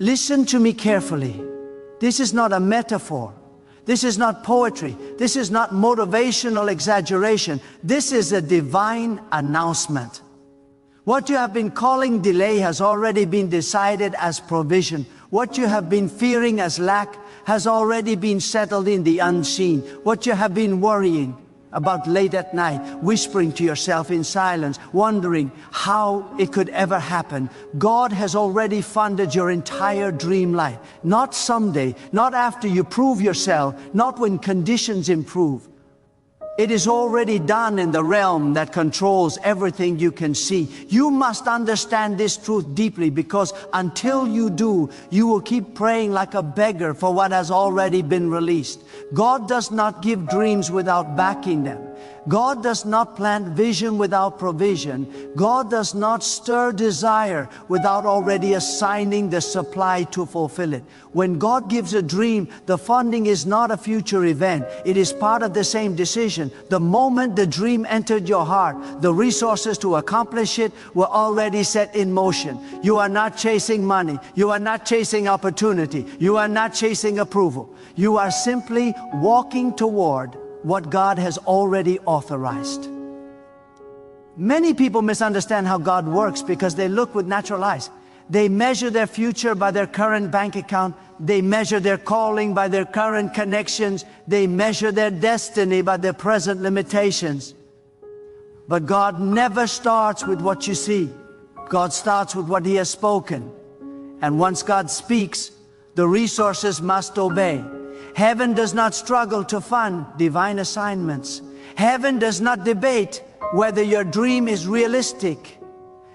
Listen to me carefully. This is not a metaphor. This is not poetry. This is not motivational exaggeration. This is a divine announcement. What you have been calling delay has already been decided as provision. What you have been fearing as lack has already been settled in the unseen. What you have been worrying about late at night, whispering to yourself in silence, wondering how it could ever happen. God has already funded your entire dream life. Not someday, not after you prove yourself, not when conditions improve. It is already done in the realm that controls everything you can see. You must understand this truth deeply, because until you do, you will keep praying like a beggar for what has already been released. God does not give dreams without backing them. God does not plant vision without provision. God does not stir desire without already assigning the supply to fulfill it. When God gives a dream, the funding is not a future event. It is part of the same decision. The moment the dream entered your heart, the resources to accomplish it were already set in motion. You are not chasing money. You are not chasing opportunity. You are not chasing approval. You are simply walking toward what God has already authorized. Many people misunderstand how God works because they look with natural eyes. They measure their future by their current bank account. They measure their calling by their current connections. They measure their destiny by their present limitations. But God never starts with what you see. God starts with what He has spoken. And once God speaks, the resources must obey. Heaven does not struggle to fund divine assignments. Heaven does not debate whether your dream is realistic.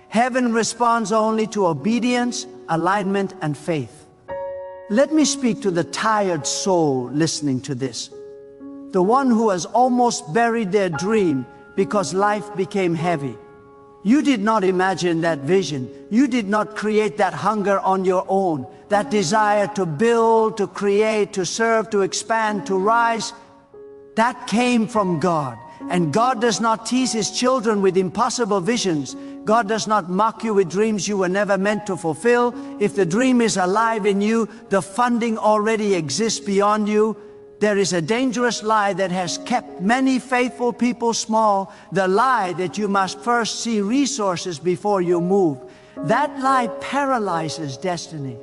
Heaven responds only to obedience, alignment, and faith. Let me speak to the tired soul listening to this. The one who has almost buried their dream because life became heavy. You did not imagine that vision. You did not create that hunger on your own, that desire to build, to create, to serve, to expand, to rise. That came from God. And God does not tease His children with impossible visions. God does not mock you with dreams you were never meant to fulfill. If the dream is alive in you, the funding already exists beyond you. There is a dangerous lie that has kept many faithful people small, the lie that you must first see resources before you move. That lie paralyzes destiny.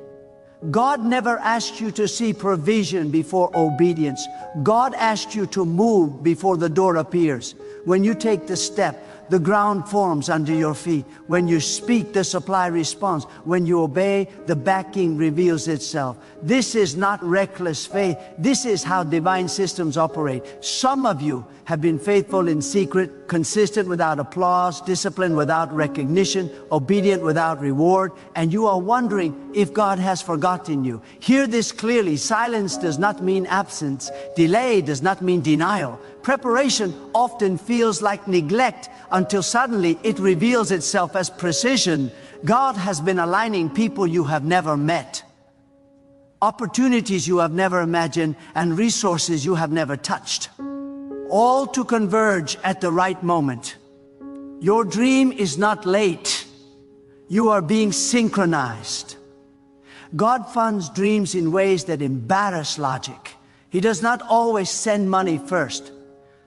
God never asked you to see provision before obedience. God asked you to move before the door appears. When you take the step, the ground forms under your feet. When you speak, the supply responds. When you obey, the backing reveals itself. This is not reckless faith. This is how divine systems operate. Some of you have been faithful in secret, consistent without applause, disciplined without recognition, obedient without reward, and you are wondering if God has forgotten you. Hear this clearly. Silence does not mean absence. Delay does not mean denial. Preparation often feels like neglect until suddenly it reveals itself as precision. God has been aligning people you have never met, opportunities you have never imagined, and resources you have never touched, all to converge at the right moment. Your dream is not late. You are being synchronized. God funds dreams in ways that embarrass logic. He does not always send money first.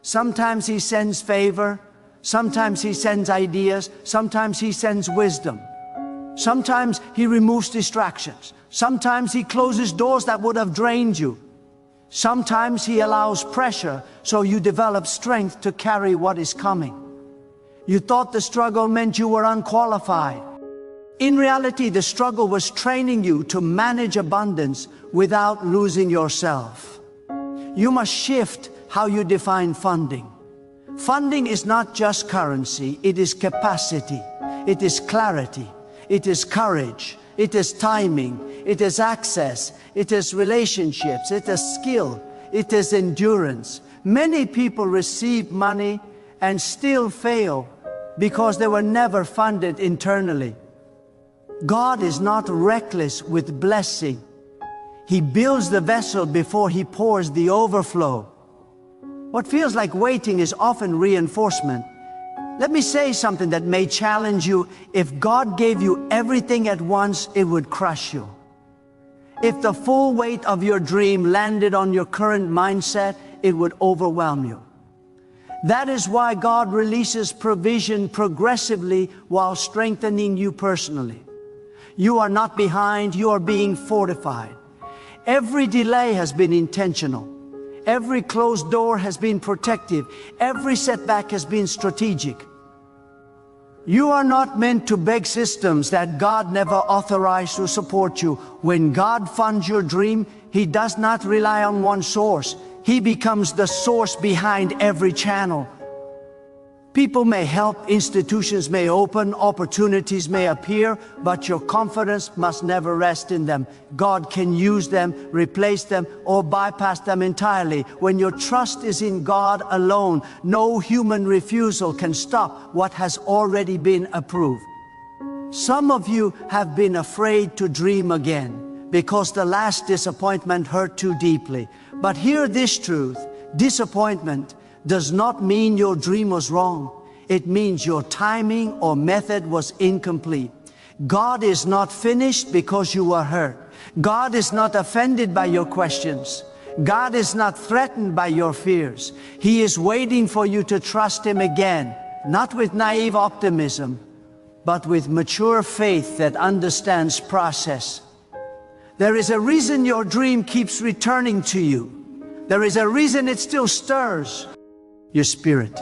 Sometimes He sends favor. Sometimes He sends ideas. Sometimes He sends wisdom. Sometimes He removes distractions. Sometimes He closes doors that would have drained you. Sometimes He allows pressure so you develop strength to carry what is coming. You thought the struggle meant you were unqualified. In reality, the struggle was training you to manage abundance without losing yourself. You must shift how you define funding. Funding is not just currency, it is capacity, it is clarity, it is courage, it is timing, it is access, it is relationships, it is skill, it is endurance. Many people receive money and still fail because they were never funded internally. God is not reckless with blessing. He builds the vessel before He pours the overflow. What feels like waiting is often reinforcement. Let me say something that may challenge you. If God gave you everything at once, it would crush you. If the full weight of your dream landed on your current mindset, it would overwhelm you. That is why God releases provision progressively while strengthening you personally. You are not behind, you are being fortified. Every delay has been intentional. Every closed door has been protective. Every setback has been strategic. You are not meant to beg systems that God never authorized to support you. When God funds your dream, He does not rely on one source. He becomes the source behind every channel. People may help, institutions may open, opportunities may appear, but your confidence must never rest in them. God can use them, replace them, or bypass them entirely. When your trust is in God alone, no human refusal can stop what has already been approved. Some of you have been afraid to dream again because the last disappointment hurt too deeply. But hear this truth: disappointment does not mean your dream was wrong. It means your timing or method was incomplete. God is not finished because you were hurt. God is not offended by your questions. God is not threatened by your fears. He is waiting for you to trust Him again, not with naive optimism, but with mature faith that understands process. There is a reason your dream keeps returning to you. There is a reason it still stirs your spirit.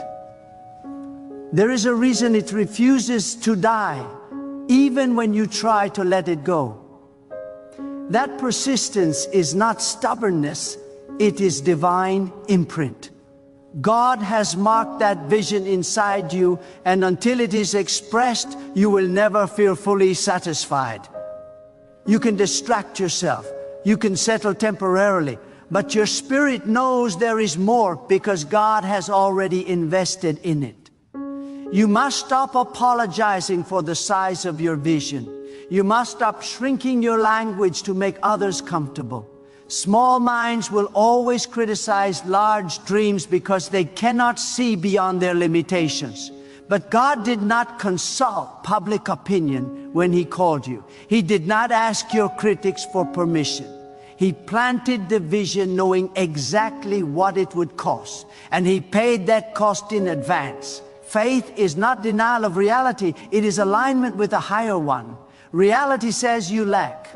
There is a reason it refuses to die, even when you try to let it go. That persistence is not stubbornness, it is divine imprint. God has marked that vision inside you, and until it is expressed, you will never feel fully satisfied. You can distract yourself, you can settle temporarily, but your spirit knows there is more because God has already invested in it. You must stop apologizing for the size of your vision. You must stop shrinking your language to make others comfortable. Small minds will always criticize large dreams because they cannot see beyond their limitations. But God did not consult public opinion when He called you. He did not ask your critics for permission. He planted the vision knowing exactly what it would cost, and He paid that cost in advance. Faith is not denial of reality, it is alignment with a higher one. Reality says you lack.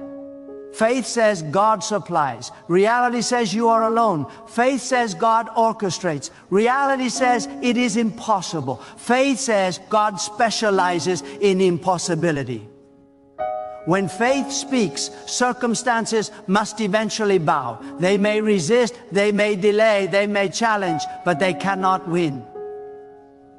Faith says God supplies. Reality says you are alone. Faith says God orchestrates. Reality says it is impossible. Faith says God specializes in impossibility. When faith speaks, circumstances must eventually bow. They may resist, they may delay, they may challenge, but they cannot win.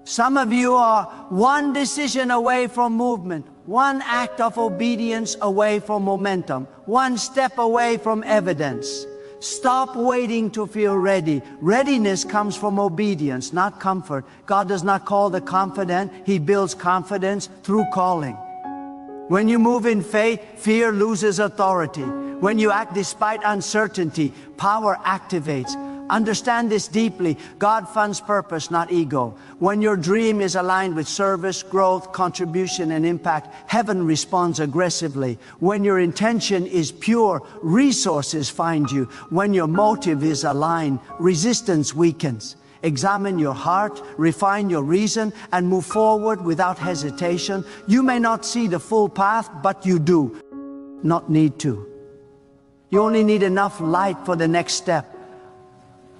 Some of you are one decision away from movement, one act of obedience away from momentum, one step away from evidence. Stop waiting to feel ready. Readiness comes from obedience, not comfort. God does not call the confident, He builds confidence through calling. When you move in faith, fear loses authority. When you act despite uncertainty, power activates. Understand this deeply. God funds purpose, not ego. When your dream is aligned with service, growth, contribution, and impact, heaven responds aggressively. When your intention is pure, resources find you. When your motive is aligned, resistance weakens. Examine your heart, refine your reason, and move forward without hesitation. You may not see the full path, but you do not need to. You only need enough light for the next step.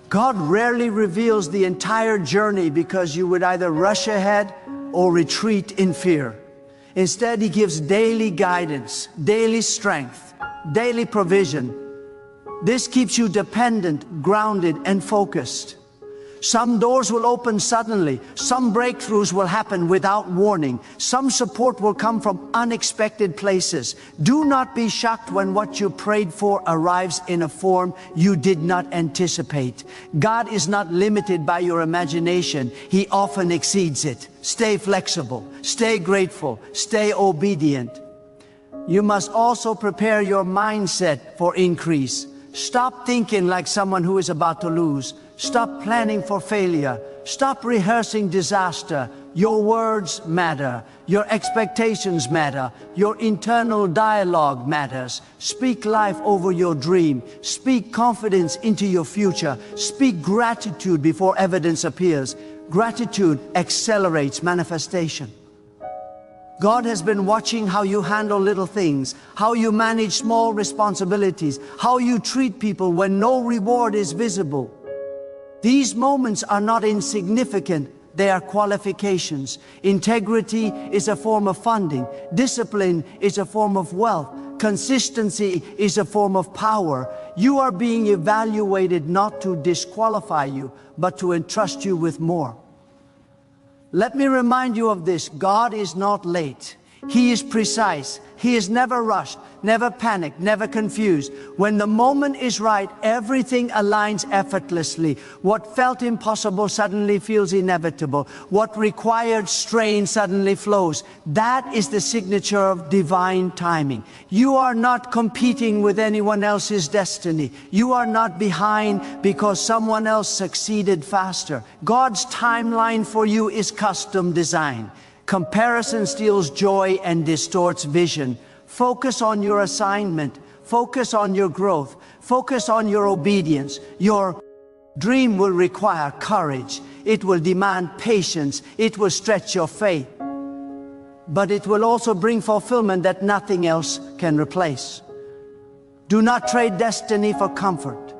God rarely reveals the entire journey because you would either rush ahead or retreat in fear. Instead, He gives daily guidance, daily strength, daily provision. This keeps you dependent, grounded, and focused. Some doors will open suddenly. Some breakthroughs will happen without warning. Some support will come from unexpected places. Do not be shocked when what you prayed for arrives in a form you did not anticipate. God is not limited by your imagination. He often exceeds it. Stay flexible. Stay grateful. Stay obedient. You must also prepare your mindset for increase. Stop thinking like someone who is about to lose. Stop planning for failure. Stop rehearsing disaster. Your words matter. Your expectations matter. Your internal dialogue matters. Speak life over your dream. Speak confidence into your future. Speak gratitude before evidence appears. Gratitude accelerates manifestation. God has been watching how you handle little things, how you manage small responsibilities, how you treat people when no reward is visible. These moments are not insignificant, they are qualifications. Integrity is a form of funding. Discipline is a form of wealth. Consistency is a form of power. You are being evaluated not to disqualify you, but to entrust you with more. Let me remind you of this. God is not late. He is precise. He is never rushed, never panicked, never confused. When the moment is right, everything aligns effortlessly. What felt impossible suddenly feels inevitable. What required strain suddenly flows. That is the signature of divine timing. You are not competing with anyone else's destiny. You are not behind because someone else succeeded faster. God's timeline for you is custom designed. Comparison steals joy and distorts vision. Focus on your assignment. Focus on your growth. Focus on your obedience. Your dream will require courage. It will demand patience. It will stretch your faith. But it will also bring fulfillment that nothing else can replace. Do not trade destiny for comfort.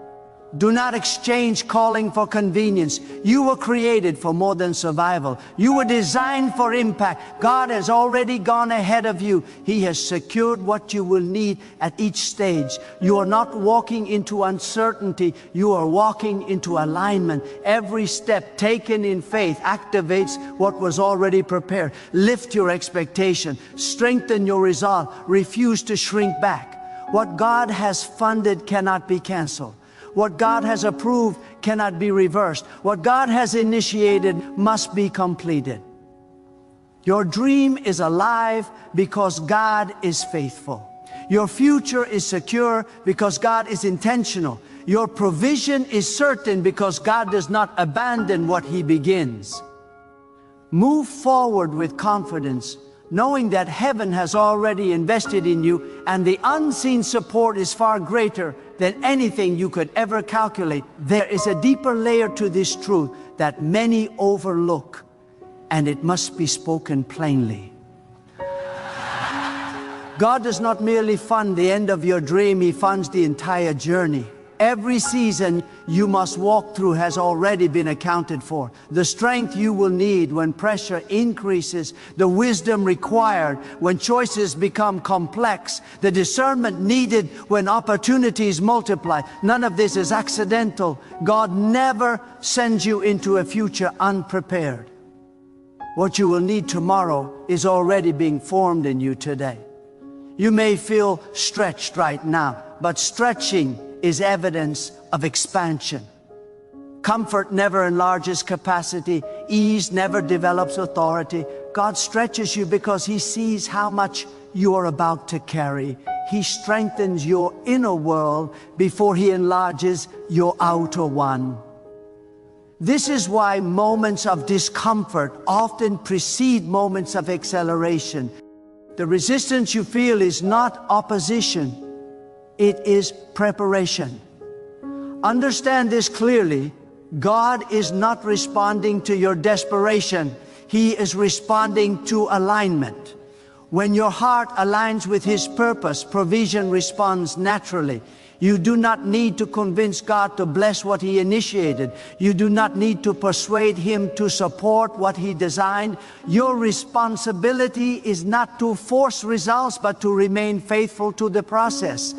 Do not exchange calling for convenience. You were created for more than survival. You were designed for impact. God has already gone ahead of you. He has secured what you will need at each stage. You are not walking into uncertainty. You are walking into alignment. Every step taken in faith activates what was already prepared. Lift your expectation. Strengthen your resolve. Refuse to shrink back. What God has funded cannot be canceled. What God has approved cannot be reversed. What God has initiated must be completed. Your dream is alive because God is faithful. Your future is secure because God is intentional. Your provision is certain because God does not abandon what He begins. Move forward with confidence, knowing that heaven has already invested in you and the unseen support is far greater than anything you could ever calculate. There is a deeper layer to this truth that many overlook, and it must be spoken plainly. God does not merely fund the end of your dream, He funds the entire journey. Every season you must walk through has already been accounted for. The strength you will need when pressure increases, the wisdom required when choices become complex, the discernment needed when opportunities multiply. None of this is accidental. God never sends you into a future unprepared. What you will need tomorrow is already being formed in you today. You may feel stretched right now, but stretching is evidence of expansion. Comfort never enlarges capacity. Ease never develops authority. God stretches you because He sees how much you are about to carry. He strengthens your inner world before He enlarges your outer one. This is why moments of discomfort often precede moments of acceleration. The resistance you feel is not opposition. It is preparation. Understand this clearly. God is not responding to your desperation. He is responding to alignment. When your heart aligns with His purpose, provision responds naturally. You do not need to convince God to bless what He initiated. You do not need to persuade Him to support what He designed. Your responsibility is not to force results, but to remain faithful to the process.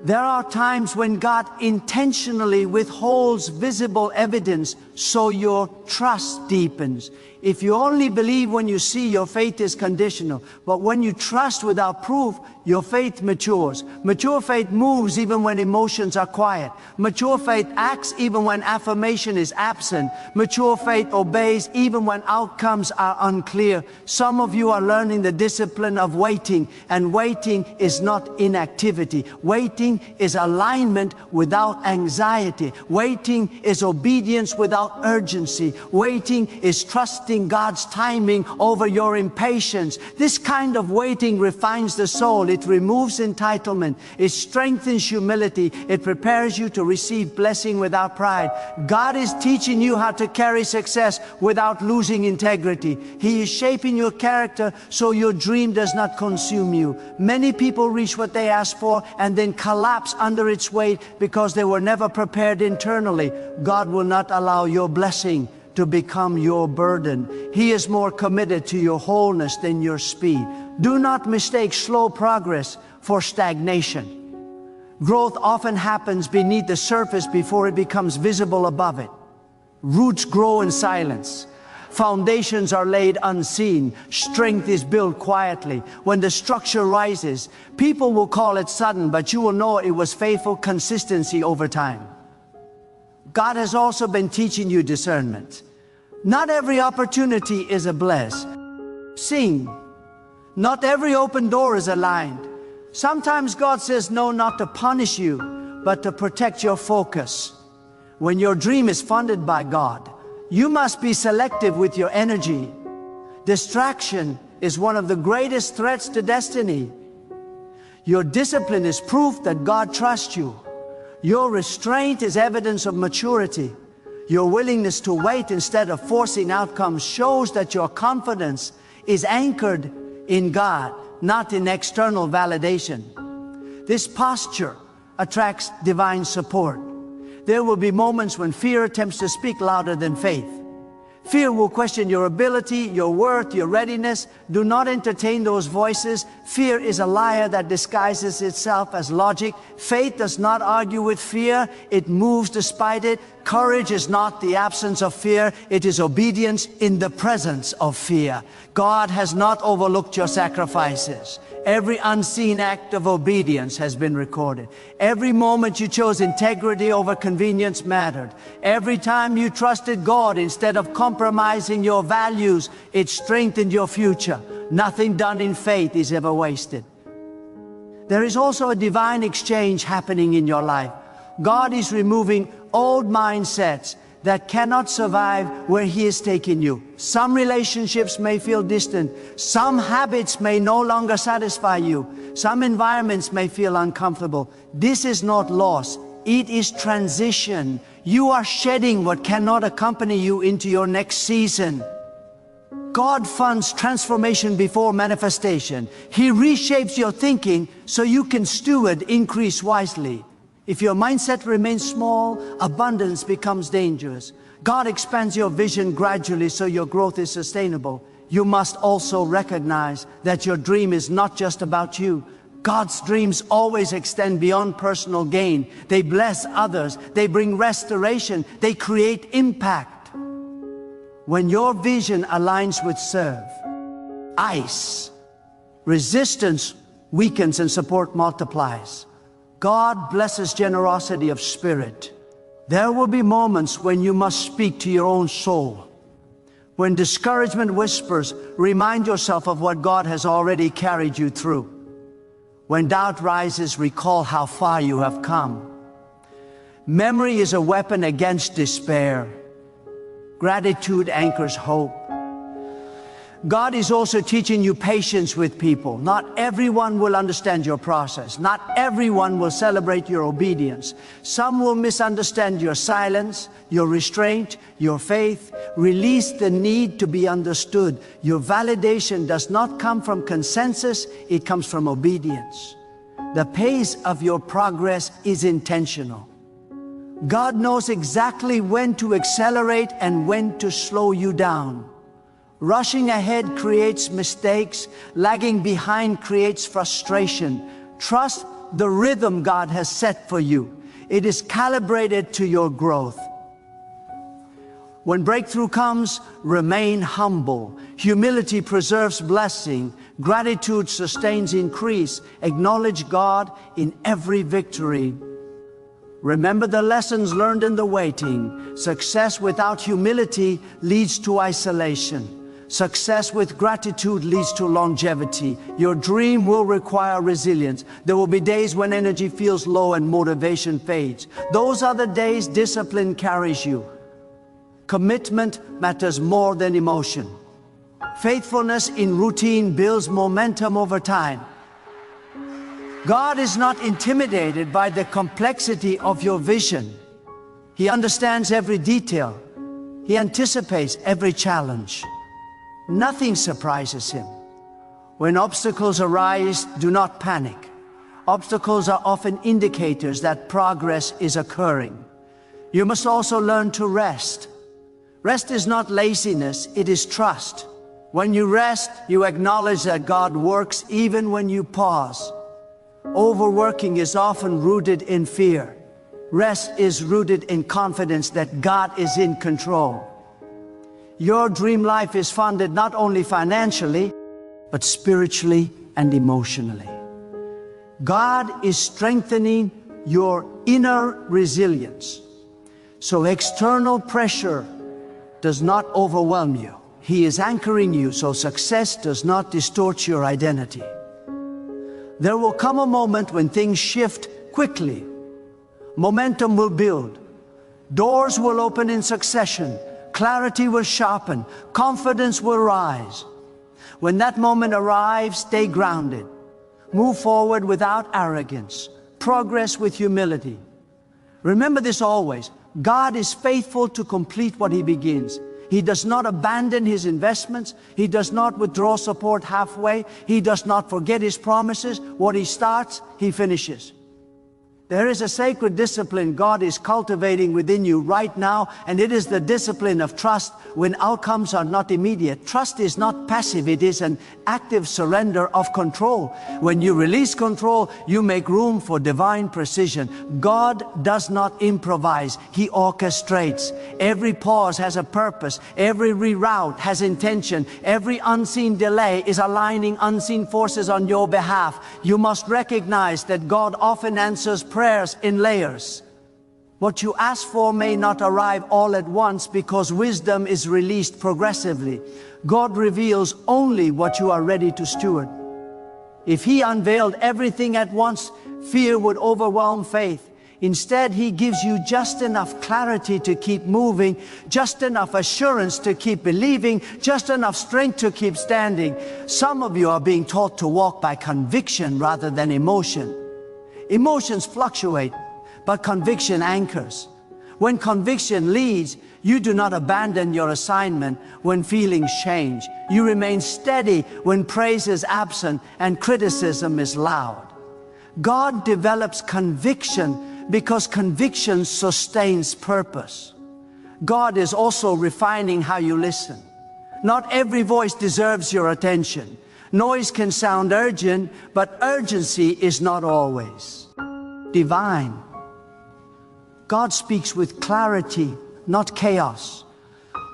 There are times when God intentionally withholds visible evidence so your trust deepens. If you only believe when you see, your faith is conditional. But when you trust without proof, your faith matures. Mature faith moves even when emotions are quiet. Mature faith acts even when affirmation is absent. Mature faith obeys even when outcomes are unclear. Some of you are learning the discipline of waiting, and waiting is not inactivity. Waiting is alignment without anxiety. Waiting is obedience without urgency. Waiting is trusting God's timing over your impatience. This kind of waiting refines the soul. It removes entitlement. It strengthens humility. It prepares you to receive blessing without pride. God is teaching you how to carry success without losing integrity. He is shaping your character so your dream does not consume you. Many people reach what they ask for and then collapse under its weight because they were never prepared internally. God will not allow your blessing to become your burden. He is more committed to your wholeness than your speed. Do not mistake slow progress for stagnation. Growth often happens beneath the surface before it becomes visible above it. Roots grow in silence. Foundations are laid unseen. Strength is built quietly. When the structure rises, people will call it sudden, but you will know it was faithful consistency over time. God has also been teaching you discernment. Not every opportunity is a blessing. Not every open door is aligned. Sometimes God says no, not to punish you, but to protect your focus. When your dream is funded by God, you must be selective with your energy. Distraction is one of the greatest threats to destiny. Your discipline is proof that God trusts you. Your restraint is evidence of maturity. Your willingness to wait instead of forcing outcomes shows that your confidence is anchored in God, not in external validation. This posture attracts divine support. There will be moments when fear attempts to speak louder than faith. Fear will question your ability, your worth, your readiness. Do not entertain those voices. Fear is a liar that disguises itself as logic. Faith does not argue with fear. It moves despite it. Courage is not the absence of fear. It is obedience in the presence of fear. God has not overlooked your sacrifices. Every unseen act of obedience has been recorded. Every moment you chose integrity over convenience mattered. Every time you trusted God instead of compromising your values, it strengthened your future. Nothing done in faith is ever wasted. There is also a divine exchange happening in your life. God is removing old mindsets that cannot survive where He is taking you. Some relationships may feel distant. Some habits may no longer satisfy you. Some environments may feel uncomfortable. This is not loss. It is transition. You are shedding what cannot accompany you into your next season. God funds transformation before manifestation. He reshapes your thinking so you can steward increase wisely. If your mindset remains small, abundance becomes dangerous. God expands your vision gradually so your growth is sustainable. You must also recognize that your dream is not just about you. God's dreams always extend beyond personal gain. They bless others. They bring restoration. They create impact. When your vision aligns with serve, resistance weakens and support multiplies. God blesses generosity of spirit. There will be moments when you must speak to your own soul. When discouragement whispers, remind yourself of what God has already carried you through. When doubt rises, recall how far you have come. Memory is a weapon against despair. Gratitude anchors hope. God is also teaching you patience with people. Not everyone will understand your process. Not everyone will celebrate your obedience. Some will misunderstand your silence, your restraint, your faith. Release the need to be understood. Your validation does not come from consensus, it comes from obedience. The pace of your progress is intentional. God knows exactly when to accelerate and when to slow you down. Rushing ahead creates mistakes. Lagging behind creates frustration. Trust the rhythm God has set for you. It is calibrated to your growth. When breakthrough comes, remain humble. Humility preserves blessing. Gratitude sustains increase. Acknowledge God in every victory. Remember the lessons learned in the waiting. Success without humility leads to isolation. Success with gratitude leads to longevity. Your dream will require resilience. There will be days when energy feels low and motivation fades. Those are the days discipline carries you. Commitment matters more than emotion. Faithfulness in routine builds momentum over time. God is not intimidated by the complexity of your vision. He understands every detail. He anticipates every challenge. Nothing surprises him. When obstacles arise, do not panic. Obstacles are often indicators that progress is occurring. You must also learn to rest. Rest is not laziness, it is trust. When you rest, you acknowledge that God works even when you pause. Overworking is often rooted in fear. Rest is rooted in confidence that God is in control. Your dream life is funded not only financially, but spiritually and emotionally. God is strengthening your inner resilience, so external pressure does not overwhelm you. He is anchoring you so success does not distort your identity. There will come a moment when things shift quickly. Momentum will build. Doors will open in succession. Clarity will sharpen. Confidence will rise. When that moment arrives, stay grounded. Move forward without arrogance. Progress with humility. Remember this always. God is faithful to complete what He begins. He does not abandon His investments. He does not withdraw support halfway. He does not forget His promises. What He starts, He finishes. There is a sacred discipline God is cultivating within you right now, and it is the discipline of trust when outcomes are not immediate. Trust is not passive, it is an active surrender of control. When you release control, you make room for divine precision. God does not improvise, He orchestrates. Every pause has a purpose, every reroute has intention, every unseen delay is aligning unseen forces on your behalf. You must recognize that God often answers prayers in layers. What you ask for may not arrive all at once because wisdom is released progressively. God reveals only what you are ready to steward. If He unveiled everything at once, fear would overwhelm faith. Instead, He gives you just enough clarity to keep moving, just enough assurance to keep believing, just enough strength to keep standing. Some of you are being taught to walk by conviction rather than emotion. Emotions fluctuate, but conviction anchors. When conviction leads, you do not abandon your assignment when feelings change. You remain steady when praise is absent and criticism is loud. God develops conviction because conviction sustains purpose. God is also refining how you listen. Not every voice deserves your attention. Noise can sound urgent, but urgency is not always divine. God speaks with clarity, not chaos.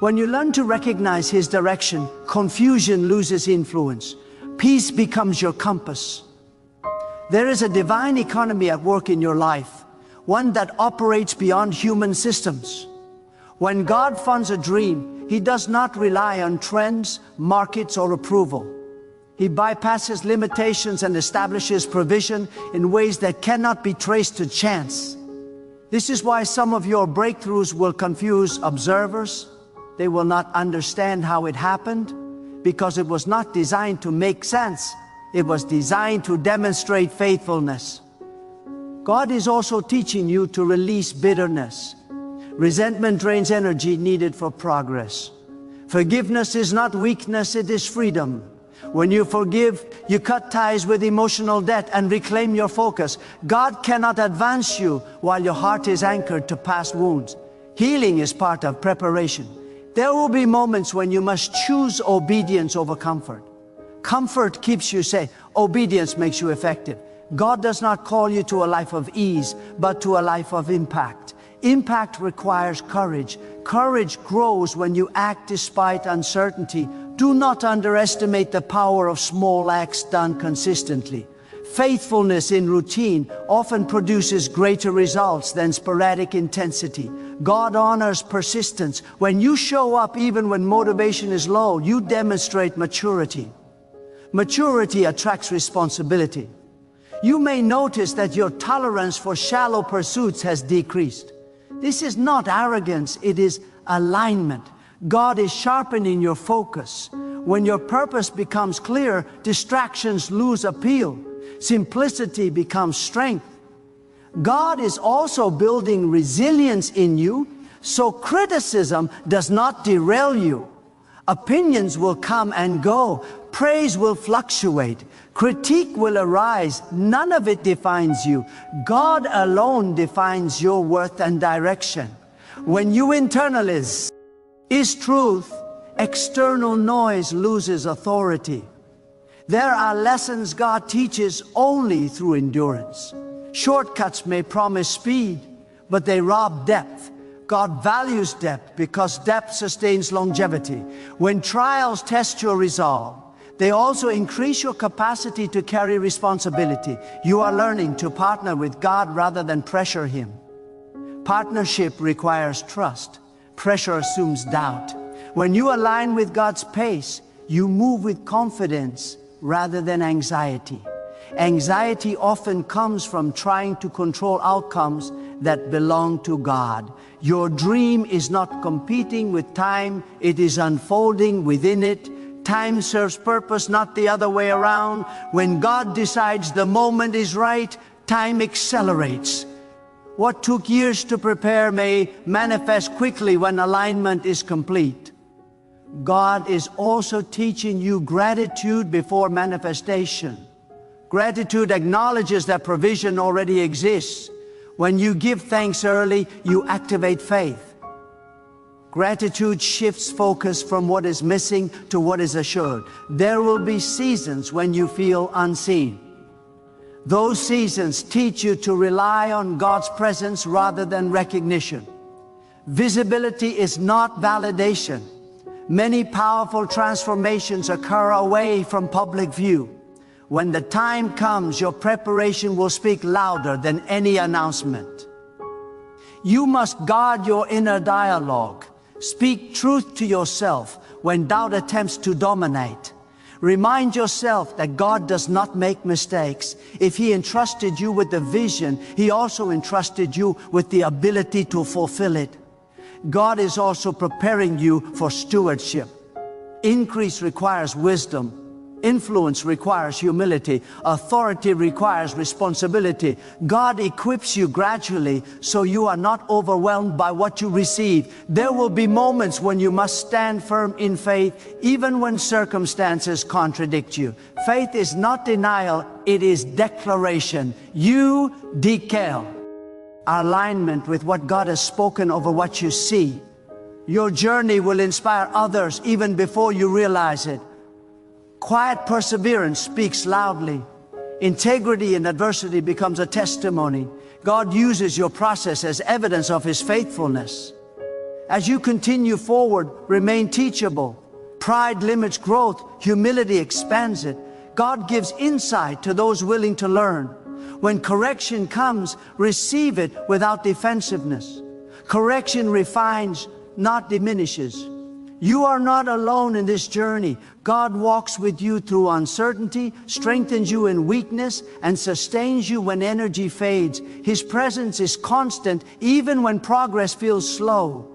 When you learn to recognize His direction, confusion loses influence. Peace becomes your compass. There is a divine economy at work in your life, one that operates beyond human systems. When God funds a dream, He does not rely on trends, markets, or approval. He bypasses limitations and establishes provision in ways that cannot be traced to chance. This is why some of your breakthroughs will confuse observers. They will not understand how it happened because it was not designed to make sense. It was designed to demonstrate faithfulness. God is also teaching you to release bitterness. Resentment drains energy needed for progress. Forgiveness is not weakness, it is freedom. When you forgive, you cut ties with emotional debt and reclaim your focus. God cannot advance you while your heart is anchored to past wounds. Healing is part of preparation. There will be moments when you must choose obedience over comfort. Comfort keeps you safe. Obedience makes you effective. God does not call you to a life of ease, but to a life of impact. Impact requires courage. Courage grows when you act despite uncertainty. Do not underestimate the power of small acts done consistently. Faithfulness in routine often produces greater results than sporadic intensity. God honors persistence. When you show up even when motivation is low, you demonstrate maturity. Maturity attracts responsibility. You may notice that your tolerance for shallow pursuits has decreased. This is not arrogance, it is alignment. God is sharpening your focus. When your purpose becomes clear, distractions lose appeal. Simplicity becomes strength. God is also building resilience in you, so criticism does not derail you. Opinions will come and go. Praise will fluctuate. Critique will arise. None of it defines you. God alone defines your worth and direction. When you internalize His truth, external noise loses authority. There are lessons God teaches only through endurance. Shortcuts may promise speed, but they rob depth. God values depth because depth sustains longevity. When trials test your resolve, they also increase your capacity to carry responsibility. You are learning to partner with God rather than pressure Him. Partnership requires trust. Pressure assumes doubt. When you align with God's pace, you move with confidence rather than anxiety. Anxiety often comes from trying to control outcomes that belong to God. Your dream is not competing with time, it is unfolding within it. Time serves purpose, not the other way around. When God decides the moment is right, time accelerates. What took years to prepare may manifest quickly when alignment is complete. God is also teaching you gratitude before manifestation. Gratitude acknowledges that provision already exists. When you give thanks early, you activate faith. Gratitude shifts focus from what is missing to what is assured. There will be seasons when you feel unseen. Those seasons teach you to rely on God's presence rather than recognition. Visibility is not validation. Many powerful transformations occur away from public view. When the time comes, your preparation will speak louder than any announcement. You must guard your inner dialogue. Speak truth to yourself when doubt attempts to dominate. Remind yourself that God does not make mistakes. If He entrusted you with the vision, He also entrusted you with the ability to fulfill it. God is also preparing you for stewardship. Increase requires wisdom. Influence requires humility. Authority requires responsibility. God equips you gradually so you are not overwhelmed by what you receive. There will be moments when you must stand firm in faith, even when circumstances contradict you. Faith is not denial, it is declaration. You declare alignment with what God has spoken over what you see. Your journey will inspire others even before you realize it. Quiet perseverance speaks loudly. Integrity in adversity becomes a testimony. God uses your process as evidence of His faithfulness. As you continue forward, remain teachable. Pride limits growth, humility expands it. God gives insight to those willing to learn. When correction comes, receive it without defensiveness. Correction refines, not diminishes. You are not alone in this journey. God walks with you through uncertainty, strengthens you in weakness, and sustains you when energy fades. His presence is constant, even when progress feels slow.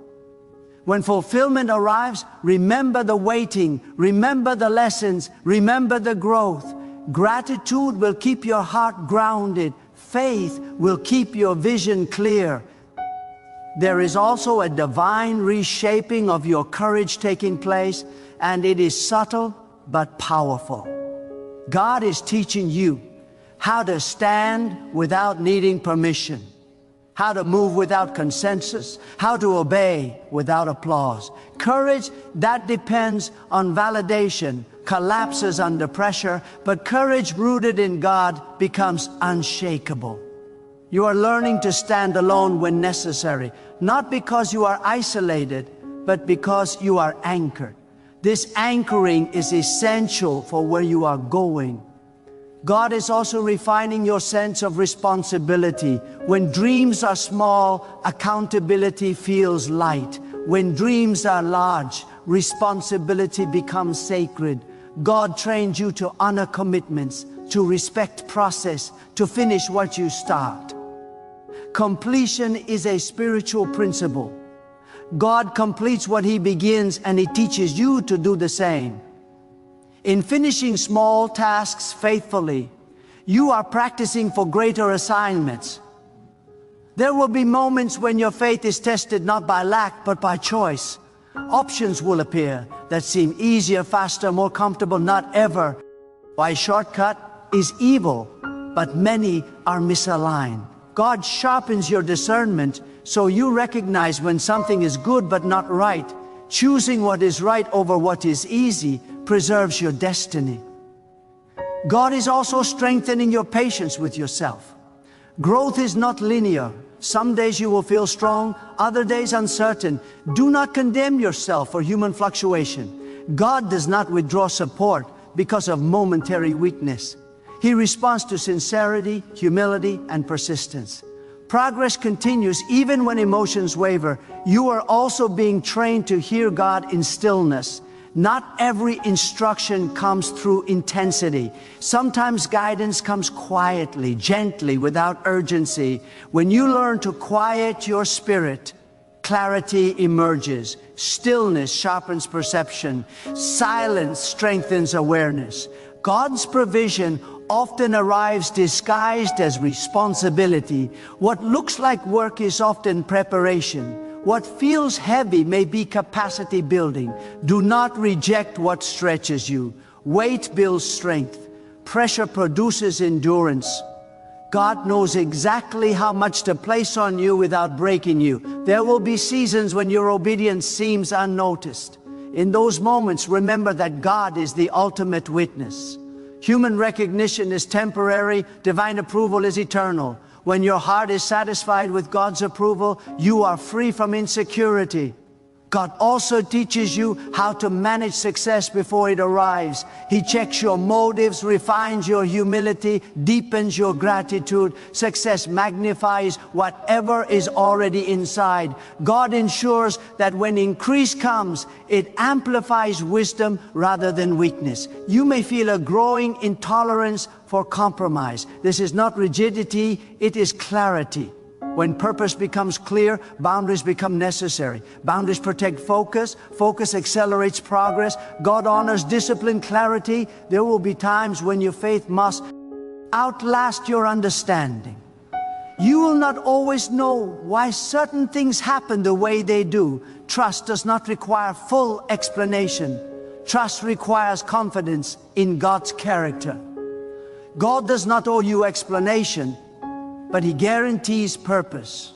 When fulfillment arrives, remember the waiting, remember the lessons, remember the growth. Gratitude will keep your heart grounded. Faith will keep your vision clear. There is also a divine reshaping of your courage taking place, and it is subtle but powerful. God is teaching you how to stand without needing permission, how to move without consensus, how to obey without applause. Courage that depends on validation collapses under pressure, but courage rooted in God becomes unshakable. You are learning to stand alone when necessary, not because you are isolated, but because you are anchored. This anchoring is essential for where you are going. God is also refining your sense of responsibility. When dreams are small, accountability feels light. When dreams are large, responsibility becomes sacred. God trained you to honor commitments, to respect process, to finish what you start. Completion is a spiritual principle. God completes what He begins, and He teaches you to do the same. In finishing small tasks faithfully, you are practicing for greater assignments. There will be moments when your faith is tested not by lack, but by choice. Options will appear that seem easier, faster, more comfortable, not ever. Why shortcut is evil, but many are misaligned. God sharpens your discernment so you recognize when something is good but not right. Choosing what is right over what is easy preserves your destiny. God is also strengthening your patience with yourself. Growth is not linear. Some days you will feel strong, other days uncertain. Do not condemn yourself for human fluctuation. God does not withdraw support because of momentary weakness. He responds to sincerity, humility, and persistence. Progress continues even when emotions waver. You are also being trained to hear God in stillness. Not every instruction comes through intensity. Sometimes guidance comes quietly, gently, without urgency. When you learn to quiet your spirit, clarity emerges. Stillness sharpens perception. Silence strengthens awareness. God's provision often arrives disguised as responsibility. What looks like work is often preparation. What feels heavy may be capacity building. Do not reject what stretches you. Weight builds strength. Pressure produces endurance. God knows exactly how much to place on you without breaking you. There will be seasons when your obedience seems unnoticed. In those moments, remember that God is the ultimate witness. Human recognition is temporary, divine approval is eternal. When your heart is satisfied with God's approval, you are free from insecurity. God also teaches you how to manage success before it arrives. He checks your motives, refines your humility, deepens your gratitude. Success magnifies whatever is already inside. God ensures that when increase comes, it amplifies wisdom rather than weakness. You may feel a growing intolerance for compromise. This is not rigidity, it is clarity. When purpose becomes clear, boundaries become necessary. Boundaries protect focus. Focus accelerates progress. God honors discipline, clarity. There will be times when your faith must outlast your understanding. You will not always know why certain things happen the way they do. Trust does not require full explanation. Trust requires confidence in God's character. God does not owe you explanation, but He guarantees purpose.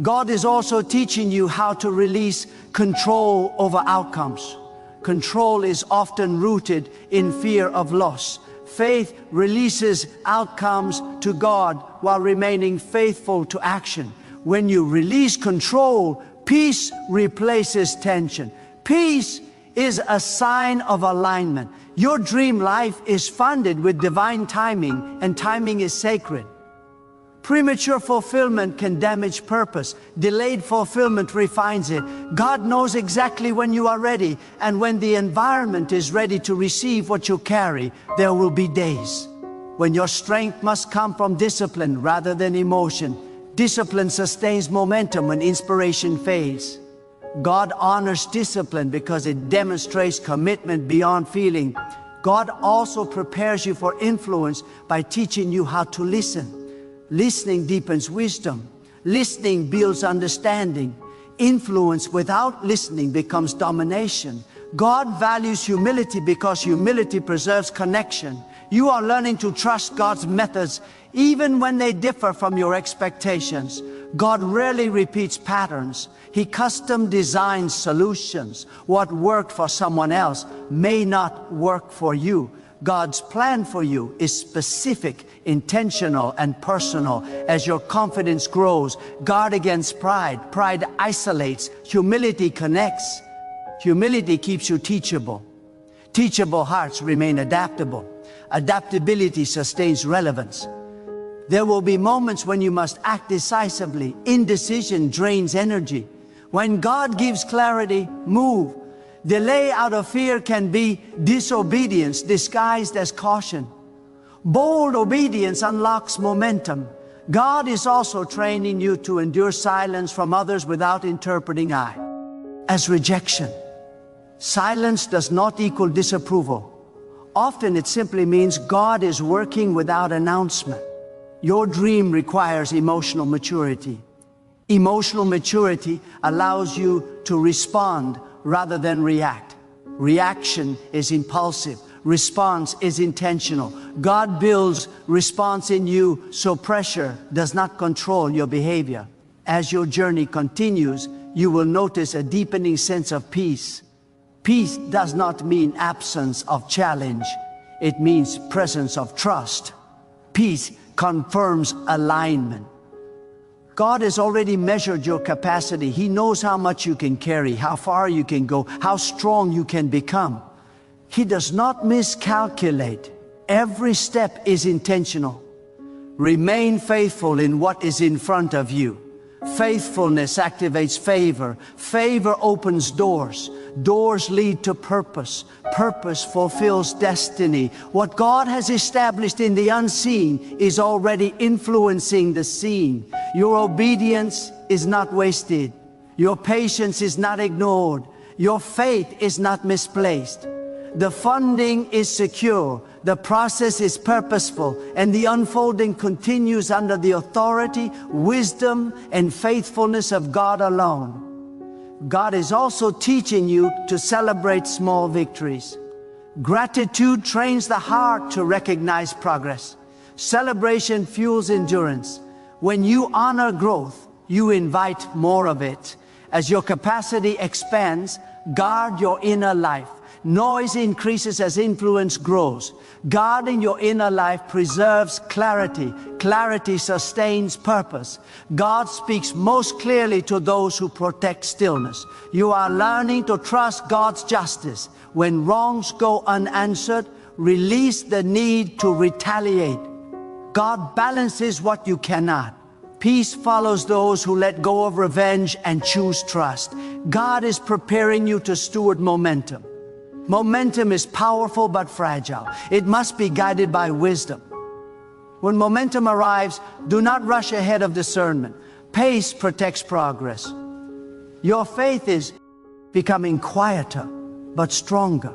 God is also teaching you how to release control over outcomes. Control is often rooted in fear of loss. Faith releases outcomes to God while remaining faithful to action. When you release control, peace replaces tension. Peace is a sign of alignment. Your dream life is funded with divine timing, and timing is sacred. Premature fulfillment can damage purpose. Delayed fulfillment refines it. God knows exactly when you are ready, and when the environment is ready to receive what you carry, there will be days when your strength must come from discipline rather than emotion. Discipline sustains momentum when inspiration fades. God honors discipline because it demonstrates commitment beyond feeling. God also prepares you for influence by teaching you how to listen. Listening deepens wisdom. Listening builds understanding. Influence without listening becomes domination. God values humility because humility preserves connection. You are learning to trust God's methods even when they differ from your expectations. God rarely repeats patterns. He custom designs solutions. What worked for someone else may not work for you. God's plan for you is specific, intentional, and personal. As your confidence grows, guard against pride. Pride isolates. Humility connects. Humility keeps you teachable. Teachable hearts remain adaptable. Adaptability sustains relevance. There will be moments when you must act decisively. Indecision drains energy. When God gives clarity, move. Delay out of fear can be disobedience disguised as caution. Bold obedience unlocks momentum. God is also training you to endure silence from others without interpreting. as rejection. Silence does not equal disapproval. Often it simply means God is working without announcement. Your dream requires emotional maturity. Emotional maturity allows you to respond rather than react. Reaction is impulsive. Response is intentional. God builds response in you so pressure does not control your behavior. As your journey continues, you will notice a deepening sense of peace. Peace does not mean absence of challenge. It means presence of trust. Peace confirms alignment. God has already measured your capacity. He knows how much you can carry, how far you can go, how strong you can become. He does not miscalculate. Every step is intentional. Remain faithful in what is in front of you. Faithfulness activates favor. Favor opens doors. Doors lead to purpose. Purpose fulfills destiny. What God has established in the unseen is already influencing the seen. Your obedience is not wasted. Your patience is not ignored. Your faith is not misplaced. The funding is secure, the process is purposeful, and the unfolding continues under the authority, wisdom, and faithfulness of God alone. God is also teaching you to celebrate small victories. Gratitude trains the heart to recognize progress. Celebration fuels endurance. When you honor growth, you invite more of it. As your capacity expands, guard your inner life. Noise increases as influence grows. Guarding your inner life preserves clarity. Clarity sustains purpose. God speaks most clearly to those who protect stillness. You are learning to trust God's justice. When wrongs go unanswered, release the need to retaliate. God balances what you cannot. Peace follows those who let go of revenge and choose trust. God is preparing you to steward momentum. Momentum is powerful but fragile. It must be guided by wisdom. When momentum arrives, do not rush ahead of discernment. Pace protects progress. Your faith is becoming quieter but stronger.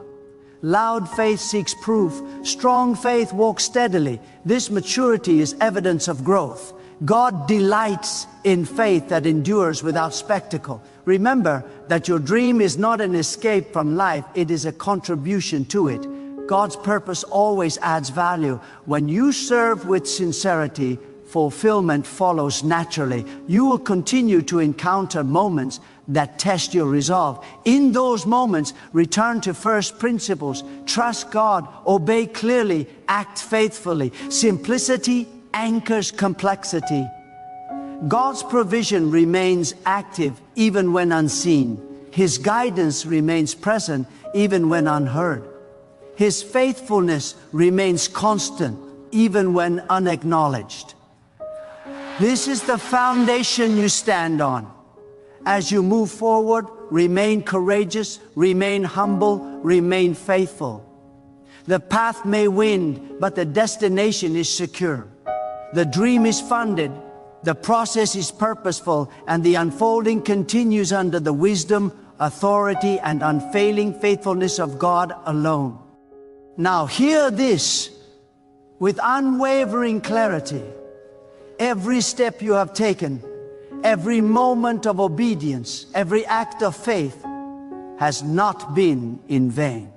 Loud faith seeks proof. Strong faith walks steadily. This maturity is evidence of growth. God delights in faith that endures without spectacle. Remember that your dream is not an escape from life, it is a contribution to it. God's purpose always adds value. When you serve with sincerity, fulfillment follows naturally. You will continue to encounter moments that test your resolve. In those moments, return to first principles. Trust God, obey clearly, act faithfully. Simplicity anchors complexity. God's provision remains active even when unseen. His guidance remains present even when unheard. His faithfulness remains constant even when unacknowledged. This is the foundation you stand on. As you move forward, remain courageous, remain humble, remain faithful. The path may wind, but the destination is secure. The dream is funded, the process is purposeful, and the unfolding continues under the wisdom, authority, and unfailing faithfulness of God alone. Now hear this with unwavering clarity. Every step you have taken, every moment of obedience, every act of faith has not been in vain.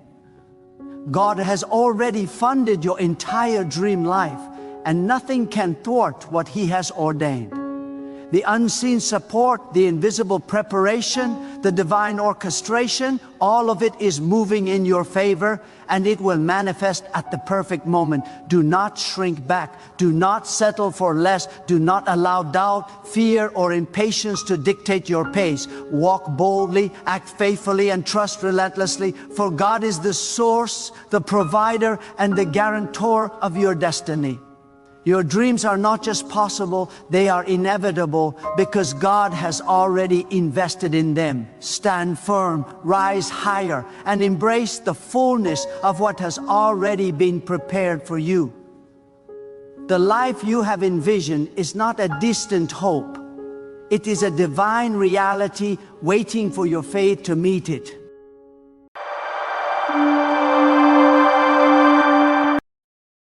God has already funded your entire dream life, and nothing can thwart what He has ordained. The unseen support, the invisible preparation, the divine orchestration, all of it is moving in your favor, and it will manifest at the perfect moment. Do not shrink back. Do not settle for less. Do not allow doubt, fear, or impatience to dictate your pace. Walk boldly, act faithfully, and trust relentlessly, for God is the source, the provider, and the guarantor of your destiny. Your dreams are not just possible, they are inevitable because God has already invested in them. Stand firm, rise higher, and embrace the fullness of what has already been prepared for you. The life you have envisioned is not a distant hope. It is a divine reality waiting for your faith to meet it.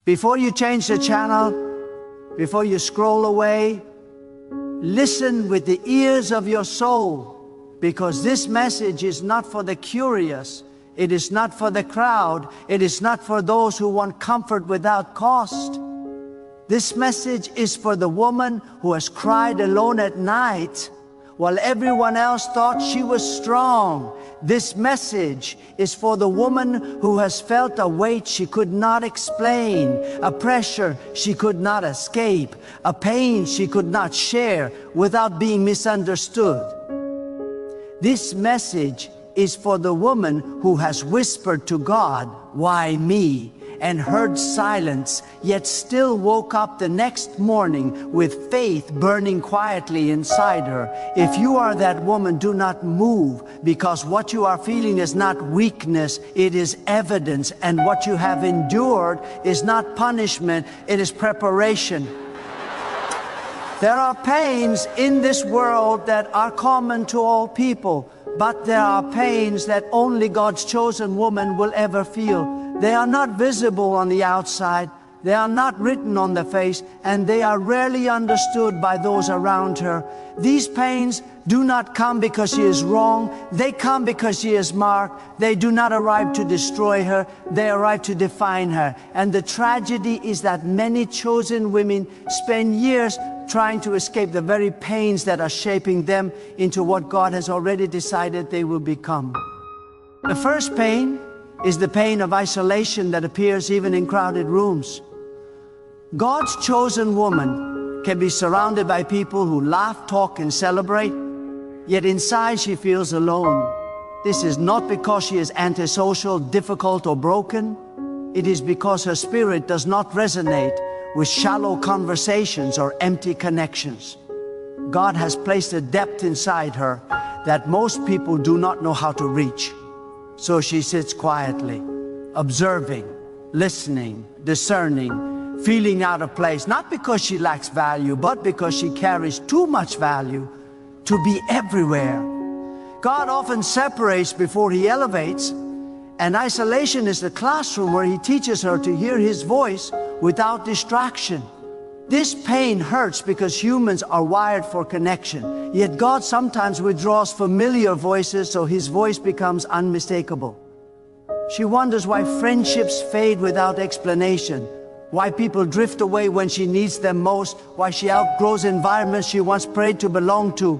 Before you change the channel, before you scroll away, listen with the ears of your soul, because this message is not for the curious. It is not for the crowd. It is not for those who want comfort without cost. This message is for the woman who has cried alone at night while everyone else thought she was strong. This message is for the woman who has felt a weight she could not explain, a pressure she could not escape, a pain she could not share without being misunderstood. This message is for the woman who has whispered to God, "Why me?" and heard silence, yet still woke up the next morning with faith burning quietly inside her. If you are that woman, do not move, because what you are feeling is not weakness, it is evidence, and what you have endured is not punishment, it is preparation. There are pains in this world that are common to all people, but there are pains that only God's chosen woman will ever feel. They are not visible on the outside, they are not written on the face, and they are rarely understood by those around her. These pains do not come because she is wrong, they come because she is marked. They do not arrive to destroy her, they arrive to define her. And the tragedy is that many chosen women spend years trying to escape the very pains that are shaping them into what God has already decided they will become. The first pain is the pain of isolation that appears even in crowded rooms. God's chosen woman can be surrounded by people who laugh, talk, and celebrate, yet inside she feels alone. This is not because she is antisocial, difficult, or broken. It is because her spirit does not resonate with shallow conversations or empty connections. God has placed a depth inside her that most people do not know how to reach. So she sits quietly, observing, listening, discerning, feeling out of place, not because she lacks value, but because she carries too much value to be everywhere. God often separates before He elevates, and isolation is the classroom where He teaches her to hear His voice without distraction. This pain hurts because humans are wired for connection, yet God sometimes withdraws familiar voices so His voice becomes unmistakable. She wonders why friendships fade without explanation, why people drift away when she needs them most, why she outgrows environments she once prayed to belong to.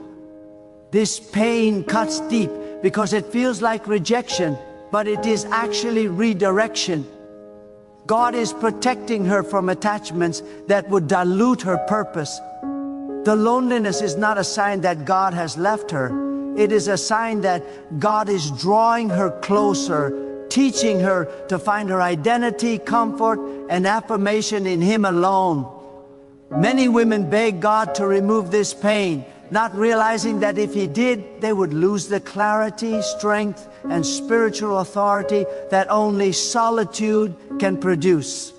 This pain cuts deep because it feels like rejection, but it is actually redirection. God is protecting her from attachments that would dilute her purpose. The loneliness is not a sign that God has left her. It is a sign that God is drawing her closer, teaching her to find her identity, comfort, and affirmation in Him alone. Many women beg God to remove this pain, not realizing that if He did, they would lose the clarity, strength, and spiritual authority that only solitude can produce.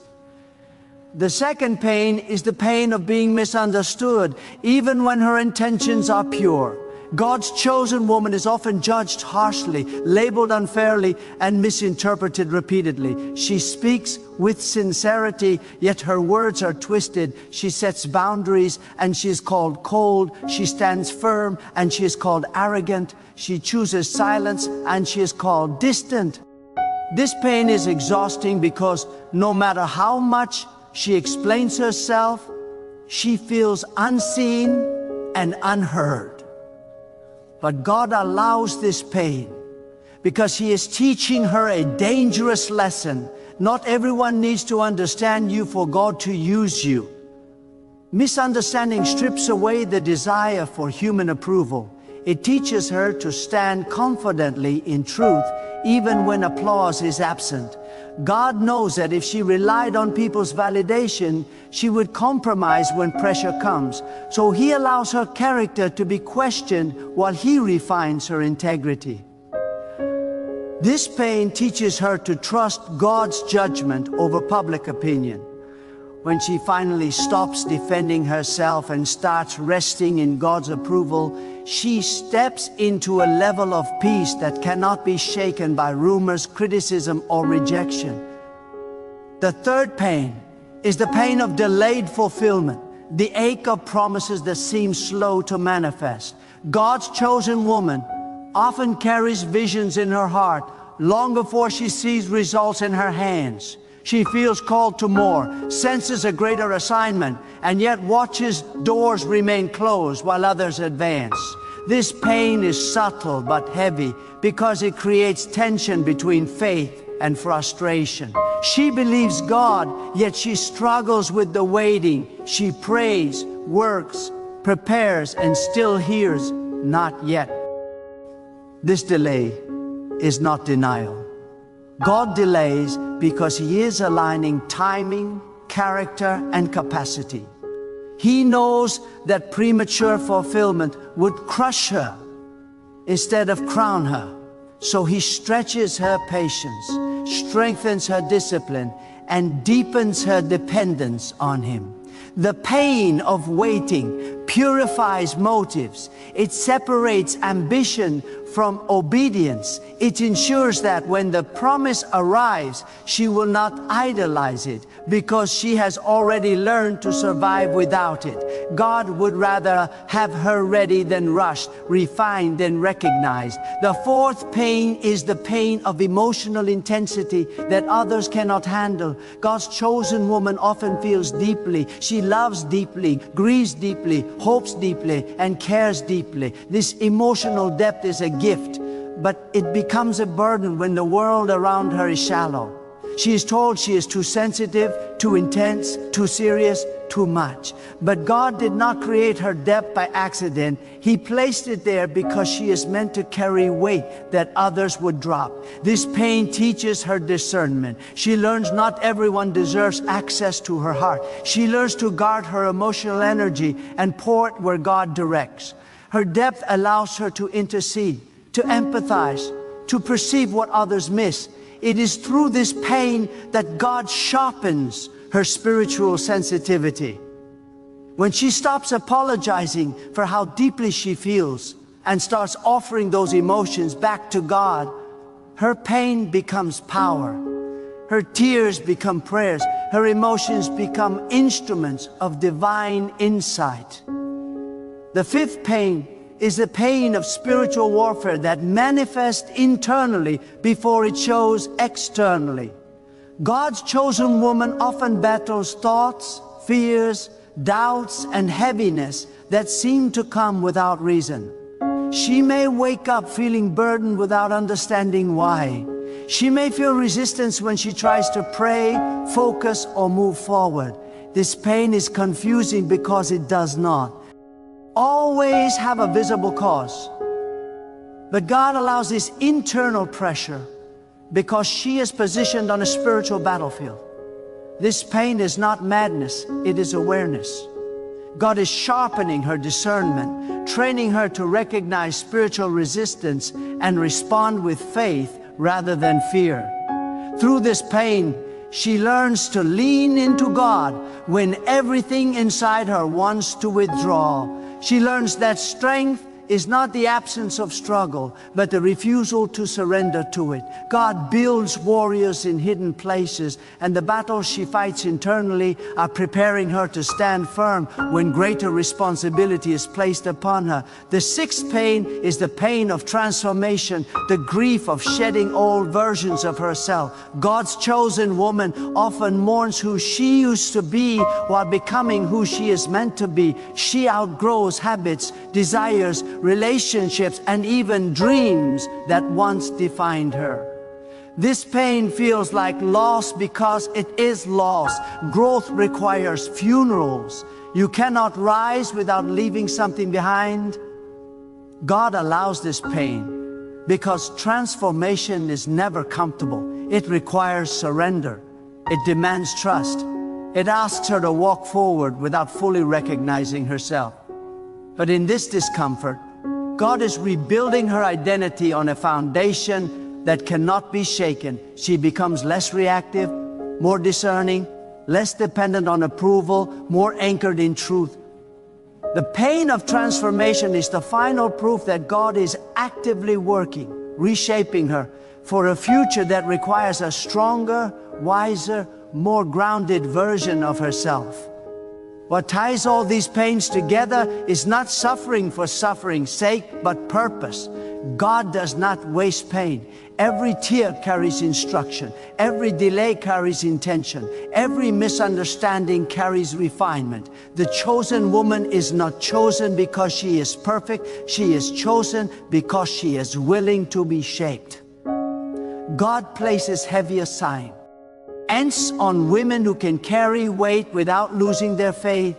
The second pain is the pain of being misunderstood, even when her intentions are pure. God's chosen woman is often judged harshly, labeled unfairly, and misinterpreted repeatedly. She speaks with sincerity, yet her words are twisted. She sets boundaries, and she is called cold. She stands firm, and she is called arrogant. She chooses silence, and she is called distant. This pain is exhausting because no matter how much she explains herself, she feels unseen and unheard. But God allows this pain because He is teaching her a dangerous lesson. Not everyone needs to understand you for God to use you. Misunderstanding strips away the desire for human approval. It teaches her to stand confidently in truth, even when applause is absent. God knows that if she relied on people's validation, she would compromise when pressure comes. So He allows her character to be questioned while He refines her integrity. This pain teaches her to trust God's judgment over public opinion. when she finally stops defending herself and starts resting in God's approval, she steps into a level of peace that cannot be shaken by rumors, criticism, or rejection. The third pain is the pain of delayed fulfillment, the ache of promises that seem slow to manifest. God's chosen woman often carries visions in her heart long before she sees results in her hands. She feels called to more, senses a greater assignment, and yet watches doors remain closed while others advance. This pain is subtle but heavy because it creates tension between faith and frustration. She believes God, yet she struggles with the waiting. She prays, works, prepares, and still hears, "Not yet." This delay is not denial. God delays because He is aligning timing, character, and capacity. He knows that premature fulfillment would crush her instead of crown her. So He stretches her patience, strengthens her discipline, and deepens her dependence on Him. The pain of waiting purifies motives. It separates ambition from obedience. It ensures that when the promise arrives, she will not idolize it because she has already learned to survive without it. God would rather have her ready than rushed, refined than recognized. The fourth pain is the pain of emotional intensity that others cannot handle. God's chosen woman often feels deeply. She loves deeply, grieves deeply, hopes deeply, and cares deeply. This emotional depth is a gift, but it becomes a burden when the world around her is shallow. She is told she is too sensitive, too intense, too serious, too much. But God did not create her depth by accident. He placed it there because she is meant to carry weight that others would drop. This pain teaches her discernment. She learns not everyone deserves access to her heart. She learns to guard her emotional energy and pour it where God directs. Her depth allows her to intercede, to empathize, to perceive what others miss. It is through this pain that God sharpens her spiritual sensitivity. When she stops apologizing for how deeply she feels and starts offering those emotions back to God, her pain becomes power. Her tears become prayers. Her emotions become instruments of divine insight. The fifth pain is the pain of spiritual warfare that manifests internally before it shows externally. God's chosen woman often battles thoughts, fears, doubts, and heaviness that seem to come without reason. She may wake up feeling burdened without understanding why. She may feel resistance when she tries to pray, focus, or move forward. This pain is confusing because it does not always have a visible cause. But God allows this internal pressure because she is positioned on a spiritual battlefield. This pain is not madness, it is awareness. God is sharpening her discernment, training her to recognize spiritual resistance and respond with faith rather than fear. Through this pain, she learns to lean into God when everything inside her wants to withdraw. She learns that strength is not the absence of struggle, but the refusal to surrender to it. God builds warriors in hidden places, and the battles she fights internally are preparing her to stand firm when greater responsibility is placed upon her. The sixth pain is the pain of transformation, the grief of shedding old versions of herself. God's chosen woman often mourns who she used to be while becoming who she is meant to be. She outgrows habits, desires, relationships, and even dreams that once defined her. This pain feels like loss because it is loss. Growth requires funerals. You cannot rise without leaving something behind. God allows this pain because transformation is never comfortable. It requires surrender. It demands trust. It asks her to walk forward without fully recognizing herself. But in this discomfort, God is rebuilding her identity on a foundation that cannot be shaken. She becomes less reactive, more discerning, less dependent on approval, more anchored in truth. The pain of transformation is the final proof that God is actively working, reshaping her for a future that requires a stronger, wiser, more grounded version of herself. What ties all these pains together is not suffering for suffering's sake, but purpose. God does not waste pain. Every tear carries instruction. Every delay carries intention. Every misunderstanding carries refinement. The chosen woman is not chosen because she is perfect. She is chosen because she is willing to be shaped. God places heavy assignments on women who can carry weight without losing their faith.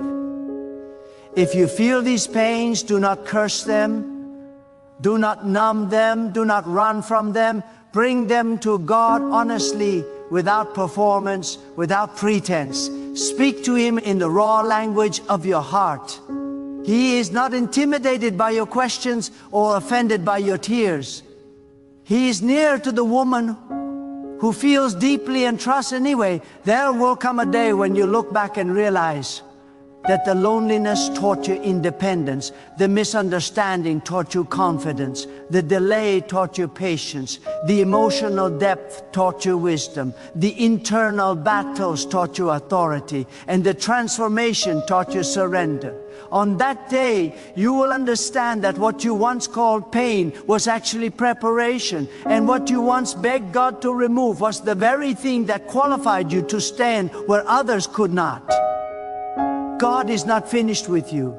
If you feel these pains, do not curse them. Do not numb them. Do not run from them. Bring them to God honestly, without performance, without pretense. Speak to Him in the raw language of your heart. He is not intimidated by your questions or offended by your tears. He is near to the woman who feels deeply and trusts anyway. There will come a day when you look back and realize that the loneliness taught you independence, the misunderstanding taught you confidence, the delay taught you patience, the emotional depth taught you wisdom, the internal battles taught you authority, and the transformation taught you surrender. On that day, you will understand that what you once called pain was actually preparation, and what you once begged God to remove was the very thing that qualified you to stand where others could not. God is not finished with you.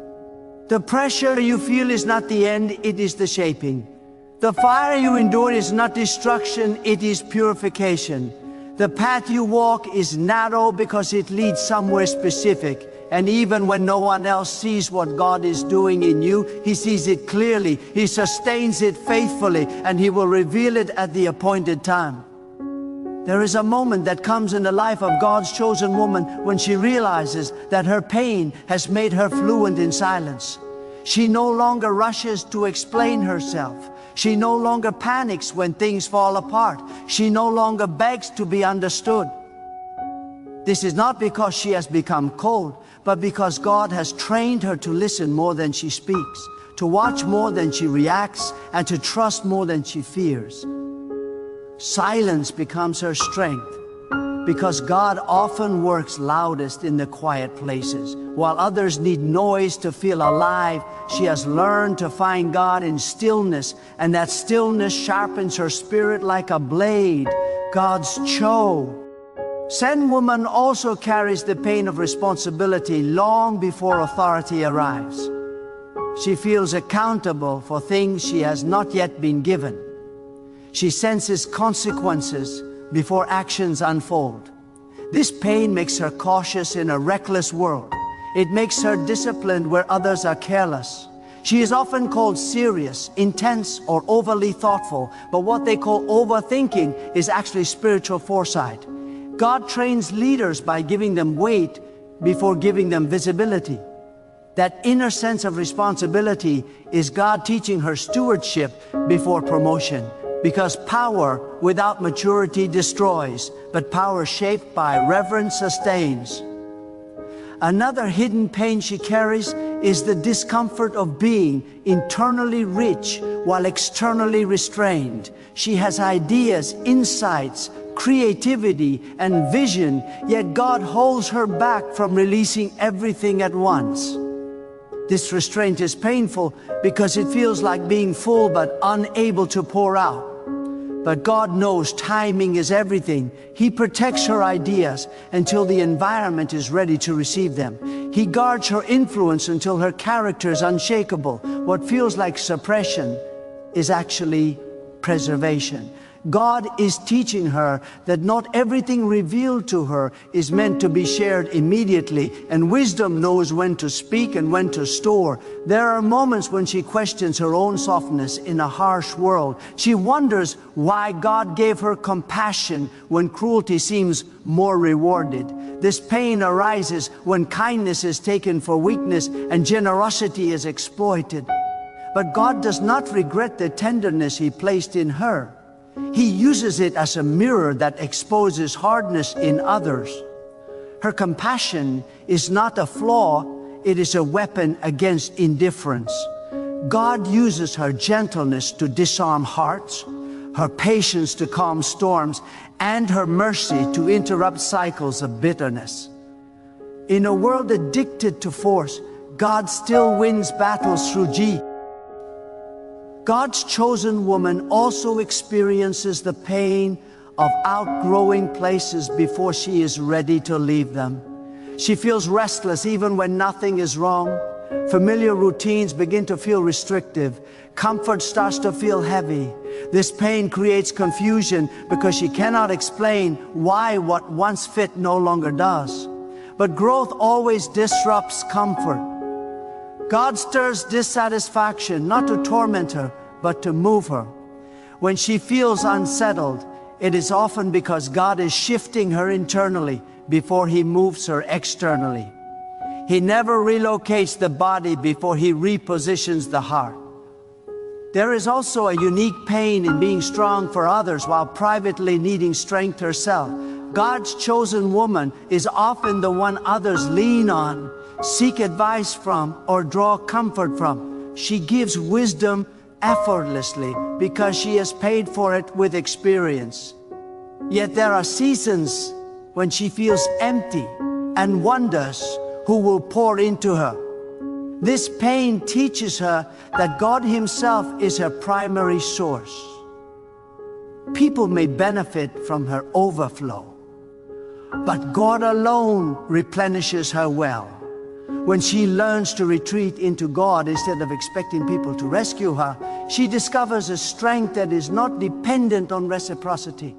The pressure you feel is not the end, it is the shaping. The fire you endure is not destruction, it is purification. The path you walk is narrow because it leads somewhere specific. And even when no one else sees what God is doing in you, He sees it clearly. He sustains it faithfully, and He will reveal it at the appointed time. There is a moment that comes in the life of God's chosen woman when she realizes that her pain has made her fluent in silence. She no longer rushes to explain herself. She no longer panics when things fall apart. She no longer begs to be understood. This is not because she has become cold, but because God has trained her to listen more than she speaks, to watch more than she reacts, and to trust more than she fears. Silence becomes her strength because God often works loudest in the quiet places. While others need noise to feel alive, she has learned to find God in stillness, and that stillness sharpens her spirit like a blade. God's Cho. Zen woman also carries the pain of responsibility long before authority arrives. She feels accountable for things she has not yet been given. She senses consequences before actions unfold. This pain makes her cautious in a reckless world. It makes her disciplined where others are careless. She is often called serious, intense, or overly thoughtful, but what they call overthinking is actually spiritual foresight. God trains leaders by giving them weight before giving them visibility. That inner sense of responsibility is God teaching her stewardship before promotion. Because power without maturity destroys, but power shaped by reverence sustains. Another hidden pain she carries is the discomfort of being internally rich while externally restrained. She has ideas, insights, creativity, and vision, yet God holds her back from releasing everything at once. This restraint is painful because it feels like being full but unable to pour out. But God knows timing is everything. He protects her ideas until the environment is ready to receive them. He guards her influence until her character is unshakable. What feels like suppression is actually preservation. God is teaching her that not everything revealed to her is meant to be shared immediately, and wisdom knows when to speak and when to store. There are moments when she questions her own softness in a harsh world. She wonders why God gave her compassion when cruelty seems more rewarded. This pain arises when kindness is taken for weakness and generosity is exploited. But God does not regret the tenderness He placed in her. He uses it as a mirror that exposes hardness in others. Her compassion is not a flaw, it is a weapon against indifference. God uses her gentleness to disarm hearts, her patience to calm storms, and her mercy to interrupt cycles of bitterness. In a world addicted to force, God still wins battles through G. God's chosen woman also experiences the pain of outgrowing places before she is ready to leave them. She feels restless even when nothing is wrong. Familiar routines begin to feel restrictive. Comfort starts to feel heavy. This pain creates confusion because she cannot explain why what once fit no longer does. But growth always disrupts comfort. God stirs dissatisfaction not to torment her, but to move her. When she feels unsettled, it is often because God is shifting her internally before He moves her externally. He never relocates the body before He repositions the heart. There is also a unique pain in being strong for others while privately needing strength herself. God's chosen woman is often the one others lean on, seek advice from, or draw comfort from. She gives wisdom effortlessly because she has paid for it with experience. Yet there are seasons when she feels empty and wonders who will pour into her. This pain teaches her that God Himself is her primary source. People may benefit from her overflow, but God alone replenishes her well. When she learns to retreat into God instead of expecting people to rescue her, she discovers a strength that is not dependent on reciprocity.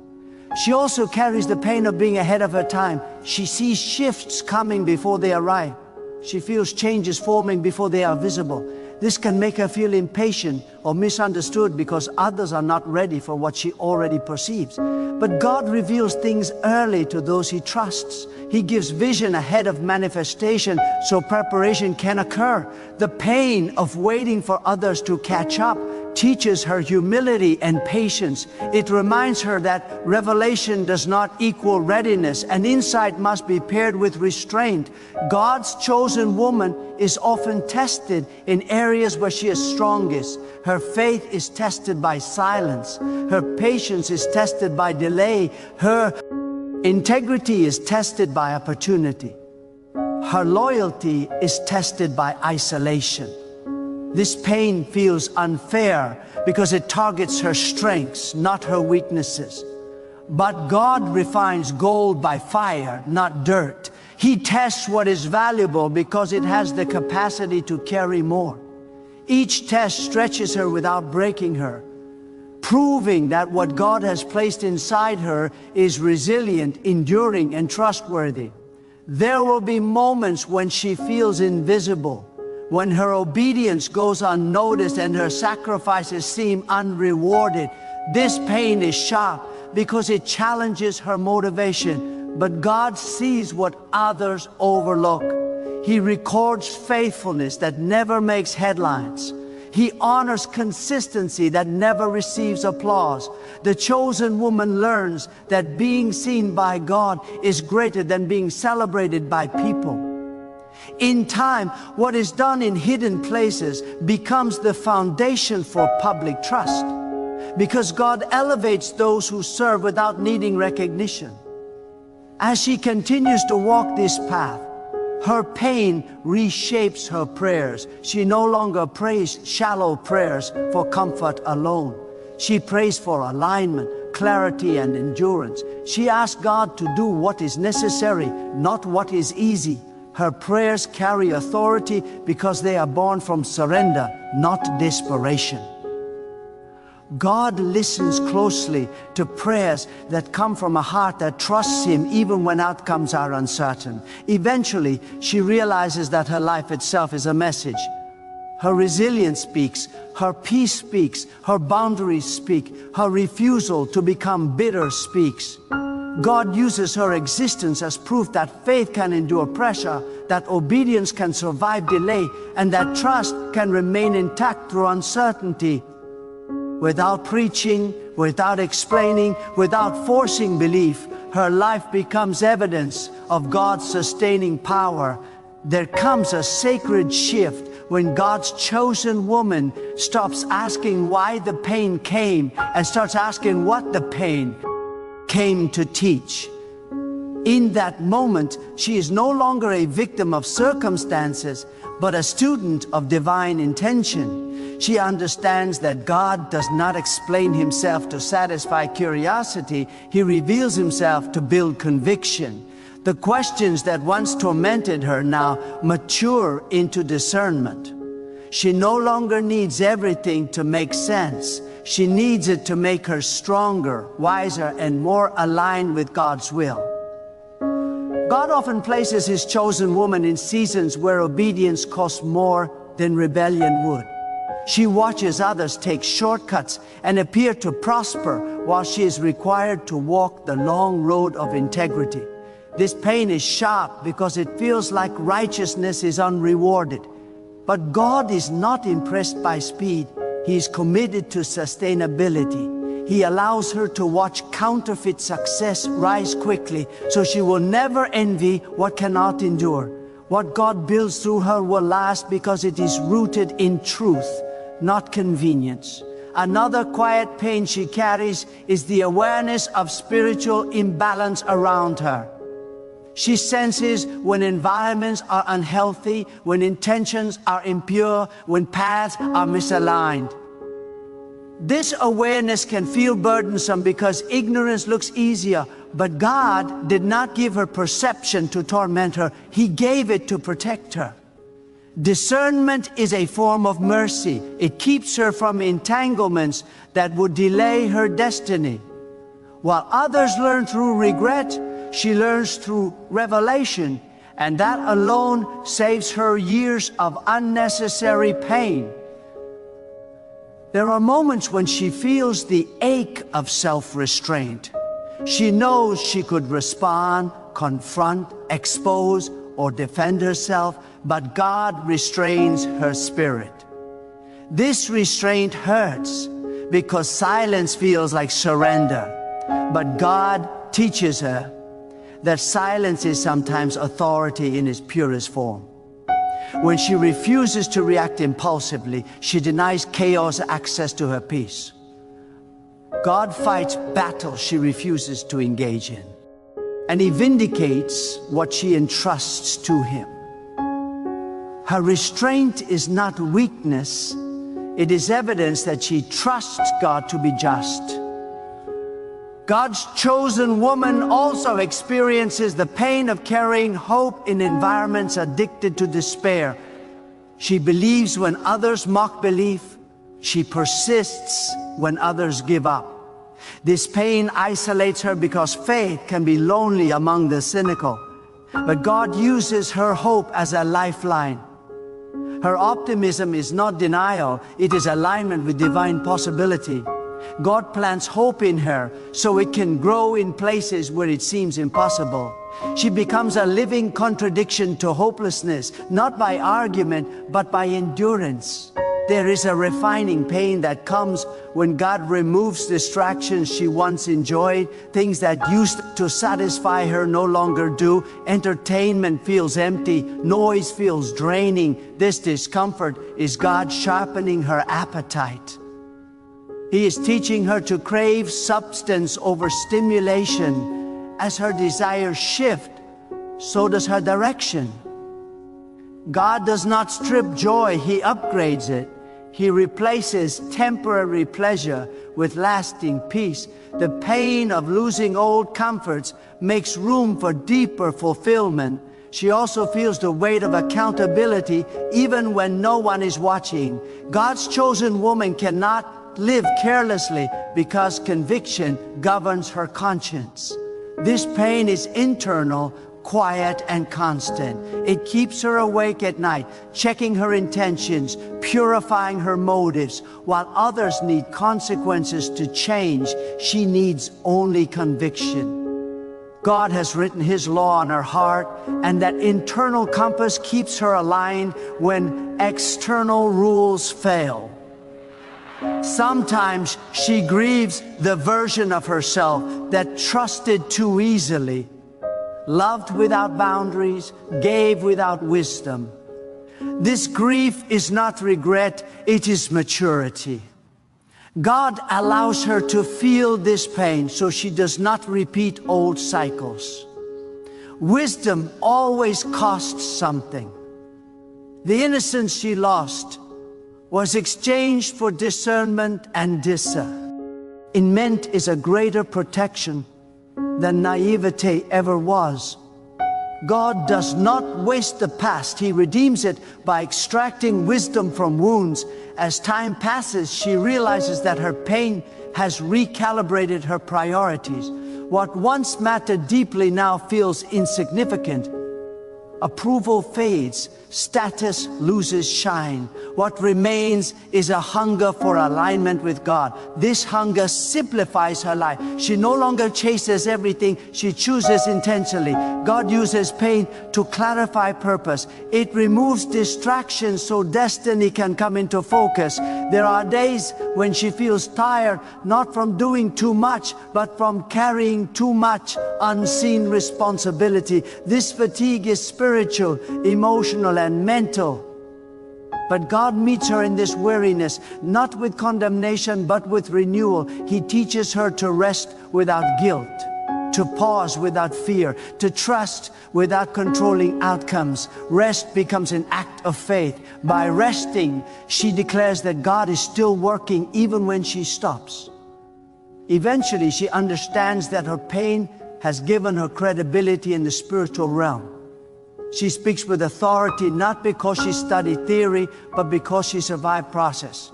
She also carries the pain of being ahead of her time. She sees shifts coming before they arrive. She feels changes forming before they are visible. This can make her feel impatient or misunderstood because others are not ready for what she already perceives. But God reveals things early to those He trusts. He gives vision ahead of manifestation so preparation can occur. The pain of waiting for others to catch up teaches her humility and patience. It reminds her that revelation does not equal readiness, and insight must be paired with restraint. God's chosen woman is often tested in areas where she is strongest. Her faith is tested by silence. Her patience is tested by delay. Her integrity is tested by opportunity. Her loyalty is tested by isolation. This pain feels unfair because it targets her strengths, not her weaknesses. But God refines gold by fire, not dirt. He tests what is valuable because it has the capacity to carry more. Each test stretches her without breaking her, proving that what God has placed inside her is resilient, enduring, and trustworthy. There will be moments when she feels invisible, when her obedience goes unnoticed and her sacrifices seem unrewarded. This pain is sharp because it challenges her motivation, but God sees what others overlook. He records faithfulness that never makes headlines. He honors consistency that never receives applause. The chosen woman learns that being seen by God is greater than being celebrated by people. In time, what is done in hidden places becomes the foundation for public trust, because God elevates those who serve without needing recognition. As she continues to walk this path, her pain reshapes her prayers. She no longer prays shallow prayers for comfort alone. She prays for alignment, clarity, and endurance. She asks God to do what is necessary, not what is easy. Her prayers carry authority because they are born from surrender, not desperation. God listens closely to prayers that come from a heart that trusts Him even when outcomes are uncertain. Eventually, she realizes that her life itself is a message. Her resilience speaks, her peace speaks, her boundaries speak, her refusal to become bitter speaks. God uses her existence as proof that faith can endure pressure, that obedience can survive delay, and that trust can remain intact through uncertainty. Without preaching, without explaining, without forcing belief, her life becomes evidence of God's sustaining power. There comes a sacred shift when God's chosen woman stops asking why the pain came and starts asking what the pain came to teach. In that moment, she is no longer a victim of circumstances, but a student of divine intention. She understands that God does not explain himself to satisfy curiosity. He reveals himself to build conviction. The questions that once tormented her now mature into discernment. She no longer needs everything to make sense. She needs it to make her stronger, wiser, and more aligned with God's will. God often places his chosen woman in seasons where obedience costs more than rebellion would. She watches others take shortcuts and appear to prosper while she is required to walk the long road of integrity. This pain is sharp because it feels like righteousness is unrewarded. But God is not impressed by speed. He is committed to sustainability. He allows her to watch counterfeit success rise quickly, so she will never envy what cannot endure. What God builds through her will last because it is rooted in truth, not convenience. Another quiet pain she carries is the awareness of spiritual imbalance around her. She senses when environments are unhealthy, when intentions are impure, when paths are misaligned. This awareness can feel burdensome because ignorance looks easier, but God did not give her perception to torment her. He gave it to protect her. Discernment is a form of mercy. It keeps her from entanglements that would delay her destiny. While others learn through regret, she learns through revelation, and that alone saves her years of unnecessary pain. There are moments when she feels the ache of self-restraint. She knows she could respond, confront, expose, or defend herself, but God restrains her spirit. This restraint hurts because silence feels like surrender. But God teaches her that silence is sometimes authority in its purest form. When she refuses to react impulsively, she denies chaos access to her peace. God fights battles she refuses to engage in, and He vindicates what she entrusts to Him. Her restraint is not weakness, it is evidence that she trusts God to be just. God's chosen woman also experiences the pain of carrying hope in environments addicted to despair. She believes when others mock belief. She persists when others give up. This pain isolates her because faith can be lonely among the cynical. But God uses her hope as a lifeline. Her optimism is not denial, it is alignment with divine possibility. God plants hope in her so it can grow in places where it seems impossible. She becomes a living contradiction to hopelessness, not by argument, but by endurance. There is a refining pain that comes when God removes distractions she once enjoyed. Things that used to satisfy her no longer do. Entertainment feels empty. Noise feels draining. This discomfort is God sharpening her appetite. He is teaching her to crave substance over stimulation. As her desires shift, so does her direction. God does not strip joy, He upgrades it. He replaces temporary pleasure with lasting peace. The pain of losing old comforts makes room for deeper fulfillment. She also feels the weight of accountability even when no one is watching. God's chosen woman cannot live carelessly because conviction governs her conscience. This pain is internal, quiet, and constant. It keeps her awake at night, checking her intentions, purifying her motives. While others need consequences to change, she needs only conviction. God has written His law on her heart, and that internal compass keeps her aligned when external rules fail. Sometimes she grieves the version of herself that trusted too easily, loved without boundaries, gave without wisdom. This grief is not regret, it is maturity. God allows her to feel this pain so she does not repeat old cycles. Wisdom always costs something. The innocence she lost was exchanged for discernment and discernment is a greater protection than naivete ever was. God does not waste the past. He redeems it by extracting wisdom from wounds. As time passes, she realizes that her pain has recalibrated her priorities. What once mattered deeply now feels insignificant. Approval fades, status loses shine. What remains is a hunger for alignment with God. This hunger simplifies her life. She no longer chases everything, she chooses intentionally. God uses pain to clarify purpose. It removes distractions so destiny can come into focus. There are days when she feels tired, not from doing too much, but from carrying too much unseen responsibility. This fatigue is spiritual, emotional, and mental. But God meets her in this weariness, not with condemnation, but with renewal. He teaches her to rest without guilt, to pause without fear, to trust without controlling outcomes. Rest becomes an act of faith. By resting, she declares that God is still working even when she stops. Eventually, she understands that her pain has given her credibility in the spiritual realm. She speaks with authority, not because she studied theory, but because she survived process.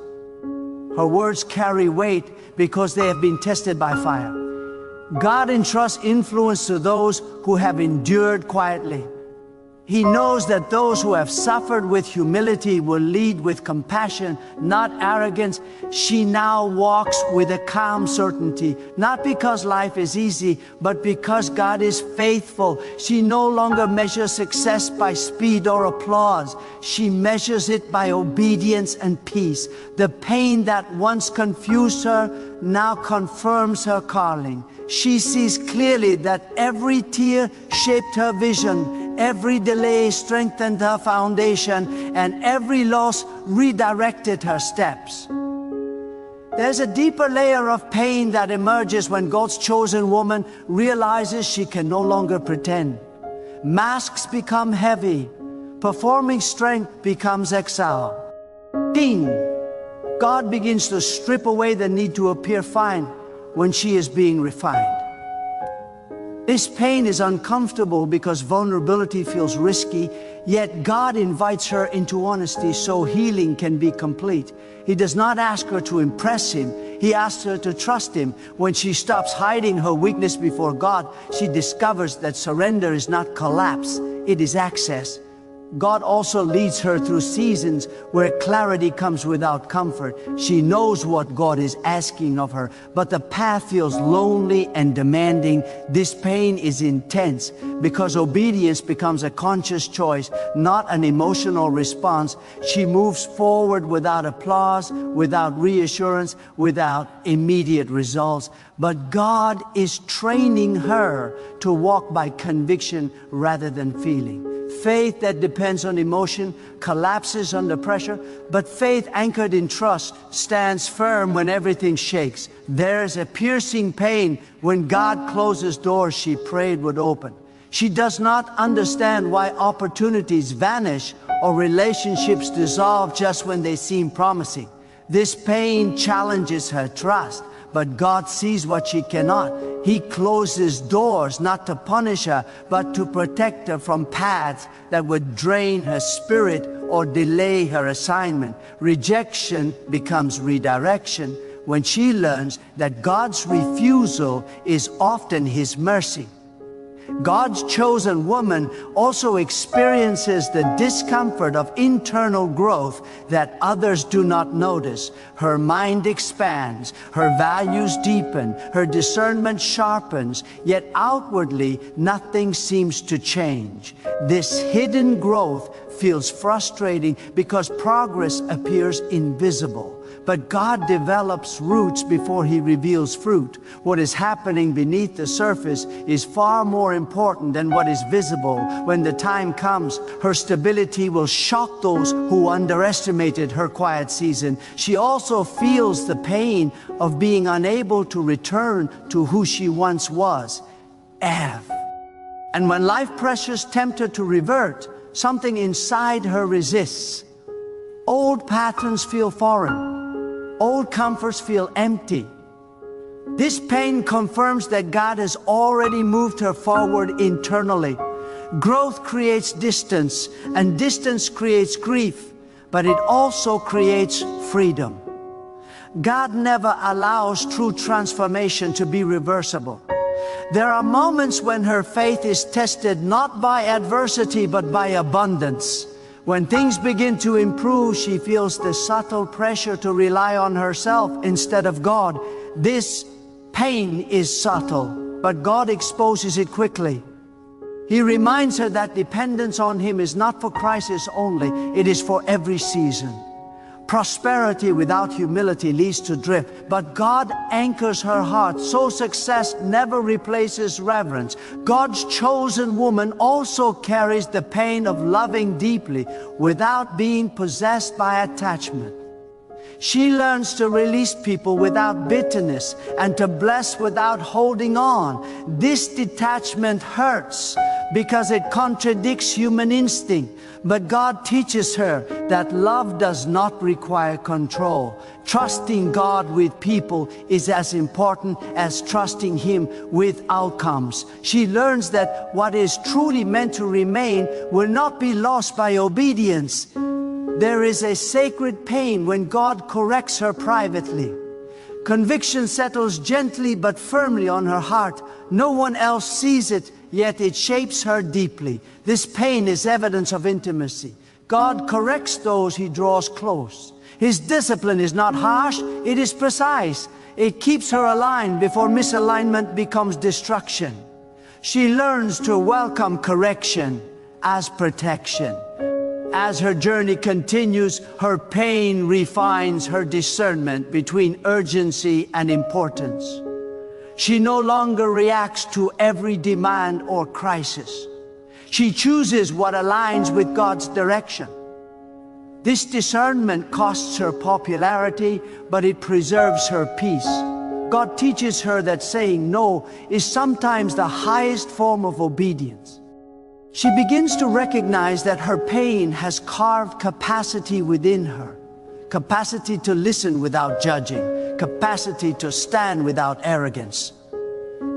Her words carry weight because they have been tested by fire. God entrusts influence to those who have endured quietly. He knows that those who have suffered with humility will lead with compassion, not arrogance. She now walks with a calm certainty, not because life is easy, but because God is faithful. She no longer measures success by speed or applause. She measures it by obedience and peace. The pain that once confused her now confirms her calling. She sees clearly that every tear shaped her vision. Every delay strengthened her foundation, and every loss redirected her steps. There's a deeper layer of pain that emerges when God's chosen woman realizes she can no longer pretend. Masks become heavy. Performing strength becomes exile. Ding! God begins to strip away the need to appear fine when she is being refined. This pain is uncomfortable because vulnerability feels risky, yet God invites her into honesty so healing can be complete. He does not ask her to impress Him. He asks her to trust Him. When she stops hiding her weakness before God, she discovers that surrender is not collapse, it is access. God also leads her through seasons where clarity comes without comfort. She knows what God is asking of her, but the path feels lonely and demanding. This pain is intense because obedience becomes a conscious choice, not an emotional response. She moves forward without applause, without reassurance, without immediate results. But God is training her to walk by conviction rather than feeling. Faith that depends on emotion collapses under pressure, but faith anchored in trust stands firm when everything shakes. There's a piercing pain when God closes doors she prayed would open. She does not understand why opportunities vanish or relationships dissolve just when they seem promising. This pain challenges her trust. But God sees what she cannot. He closes doors not to punish her, but to protect her from paths that would drain her spirit or delay her assignment. Rejection becomes redirection when she learns that God's refusal is often His mercy. God's chosen woman also experiences the discomfort of internal growth that others do not notice. Her mind expands, her values deepen, her discernment sharpens, yet outwardly nothing seems to change. This hidden growth feels frustrating because progress appears invisible. But God develops roots before He reveals fruit. What is happening beneath the surface is far more important than what is visible. When the time comes, her stability will shock those who underestimated her quiet season. She also feels the pain of being unable to return to who she once was, Eve. And when life pressures tempt her to revert, something inside her resists. Old patterns feel foreign. Old comforts feel empty. This pain confirms that God has already moved her forward internally. Growth creates distance, and distance creates grief, but it also creates freedom. God never allows true transformation to be reversible. There are moments when her faith is tested not by adversity but by abundance. When things begin to improve, she feels the subtle pressure to rely on herself instead of God. This pain is subtle, but God exposes it quickly. He reminds her that dependence on Him is not for crisis only, it is for every season. Prosperity without humility leads to drift, but God anchors her heart, so success never replaces reverence. God's chosen woman also carries the pain of loving deeply without being possessed by attachment. She learns to release people without bitterness and to bless without holding on. This detachment hurts because it contradicts human instinct. But God teaches her that love does not require control. Trusting God with people is as important as trusting Him with outcomes. She learns that what is truly meant to remain will not be lost by obedience. There is a sacred pain when God corrects her privately. Conviction settles gently but firmly on her heart. No one else sees it, yet it shapes her deeply. This pain is evidence of intimacy. God corrects those He draws close. His discipline is not harsh, it is precise. It keeps her aligned before misalignment becomes destruction. She learns to welcome correction as protection. As her journey continues, her pain refines her discernment between urgency and importance. She no longer reacts to every demand or crisis. She chooses what aligns with God's direction. This discernment costs her popularity, but it preserves her peace. God teaches her that saying no is sometimes the highest form of obedience. She begins to recognize that her pain has carved capacity within her. Capacity to listen without judging. Capacity to stand without arrogance.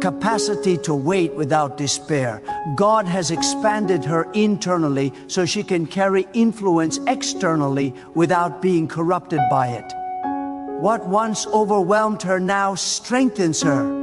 Capacity to wait without despair. God has expanded her internally so she can carry influence externally without being corrupted by it. What once overwhelmed her now strengthens her.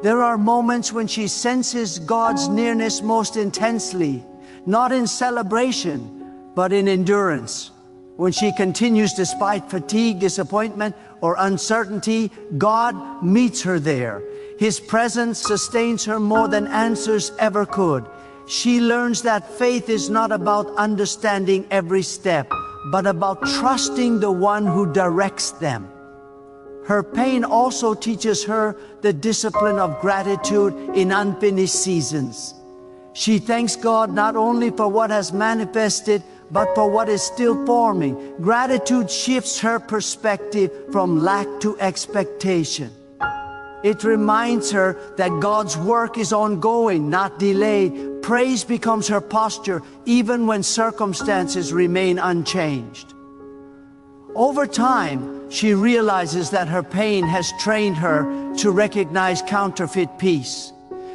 There are moments when she senses God's nearness most intensely, not in celebration, but in endurance. When she continues despite fatigue, disappointment, or uncertainty, God meets her there. His presence sustains her more than answers ever could. She learns that faith is not about understanding every step, but about trusting the one who directs them. Her pain also teaches her the discipline of gratitude in unfinished seasons. She thanks God not only for what has manifested, but for what is still forming. Gratitude shifts her perspective from lack to expectation. It reminds her that God's work is ongoing, not delayed. Praise becomes her posture, even when circumstances remain unchanged. Over time, she realizes that her pain has trained her to recognize counterfeit peace.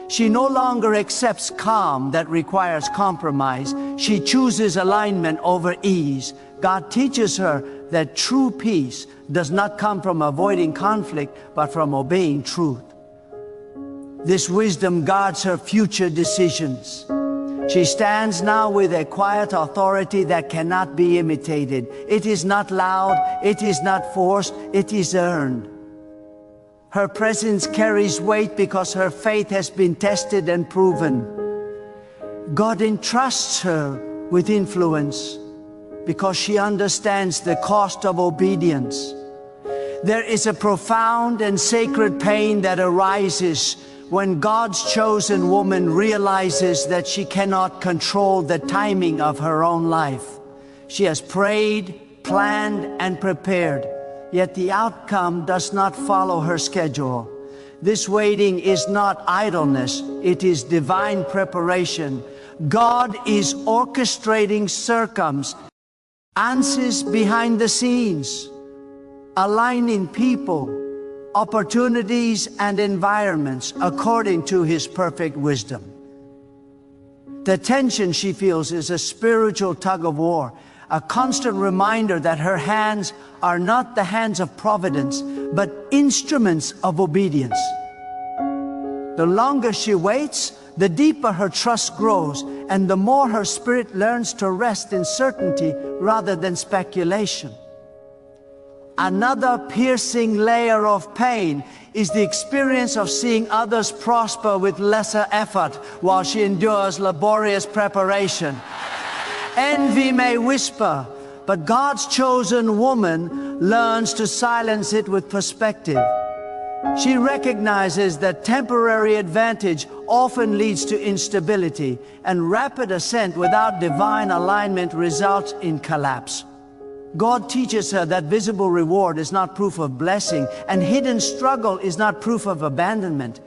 She no longer accepts calm that requires compromise. She chooses alignment over ease. God teaches her that true peace does not come from avoiding conflict, but from obeying truth. This wisdom guards her future decisions. She stands now with a quiet authority that cannot be imitated. It is not loud, it is not forced, it is earned. Her presence carries weight because her faith has been tested and proven. God entrusts her with influence because she understands the cost of obedience. There is a profound and sacred pain that arises when God's chosen woman realizes that she cannot control the timing of her own life. She has prayed, planned, and prepared, yet the outcome does not follow her schedule. This waiting is not idleness, it is divine preparation. God is orchestrating circumstances behind the scenes, aligning people, opportunities, and environments according to His perfect wisdom. The tension she feels is a spiritual tug-of-war, a constant reminder that her hands are not the hands of providence, but instruments of obedience. The longer she waits, the deeper her trust grows, and the more her spirit learns to rest in certainty rather than speculation. Another piercing layer of pain is the experience of seeing others prosper with lesser effort while she endures laborious preparation. Envy may whisper, but God's chosen woman learns to silence it with perspective. She recognizes that temporary advantage often leads to instability, and rapid ascent without divine alignment results in collapse. God teaches her that visible reward is not proof of blessing, and hidden struggle is not proof of abandonment.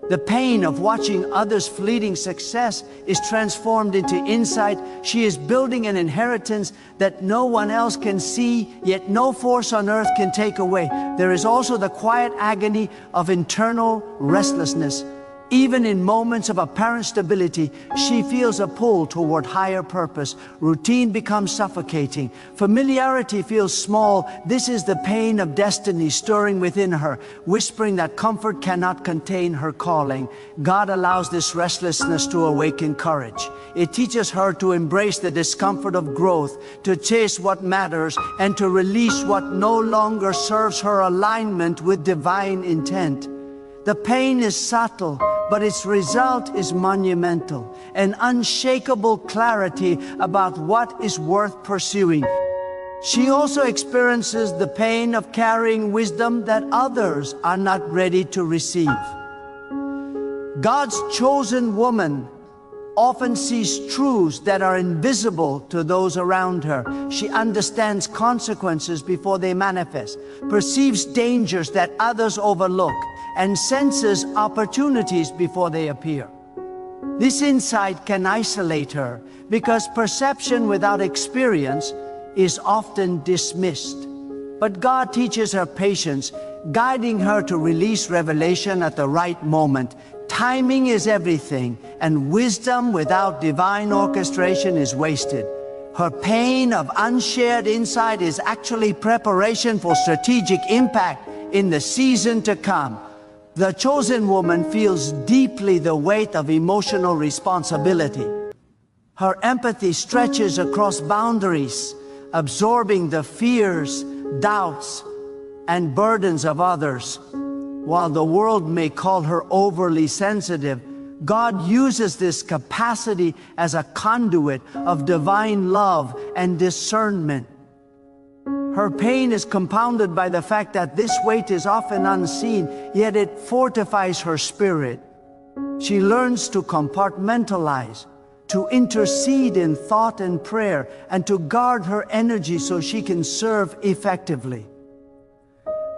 The pain of watching others' fleeting success is transformed into insight. She is building an inheritance that no one else can see, yet no force on earth can take away. There is also the quiet agony of internal restlessness. Even in moments of apparent stability, she feels a pull toward higher purpose. Routine becomes suffocating. Familiarity feels small. This is the pain of destiny stirring within her, whispering that comfort cannot contain her calling. God allows this restlessness to awaken courage. It teaches her to embrace the discomfort of growth, to chase what matters, and to release what no longer serves her alignment with divine intent. The pain is subtle, but its result is monumental, an unshakable clarity about what is worth pursuing. She also experiences the pain of carrying wisdom that others are not ready to receive. God's chosen woman often sees truths that are invisible to those around her. She understands consequences before they manifest, perceives dangers that others overlook, and senses opportunities before they appear. This insight can isolate her because perception without experience is often dismissed. But God teaches her patience, guiding her to release revelation at the right moment. Timing is everything, and wisdom without divine orchestration is wasted. Her pain of unshared insight is actually preparation for strategic impact in the season to come. The chosen woman feels deeply the weight of emotional responsibility. Her empathy stretches across boundaries, absorbing the fears, doubts, and burdens of others. While the world may call her overly sensitive, God uses this capacity as a conduit of divine love and discernment. Her pain is compounded by the fact that this weight is often unseen, yet it fortifies her spirit. She learns to compartmentalize, to intercede in thought and prayer, and to guard her energy so she can serve effectively.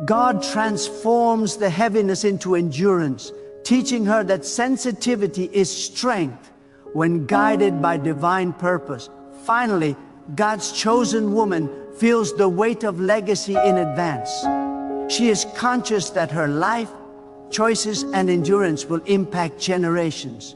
God transforms the heaviness into endurance, teaching her that sensitivity is strength when guided by divine purpose. Finally, God's chosen woman feels the weight of legacy in advance. She is conscious that her life, choices, and endurance will impact generations.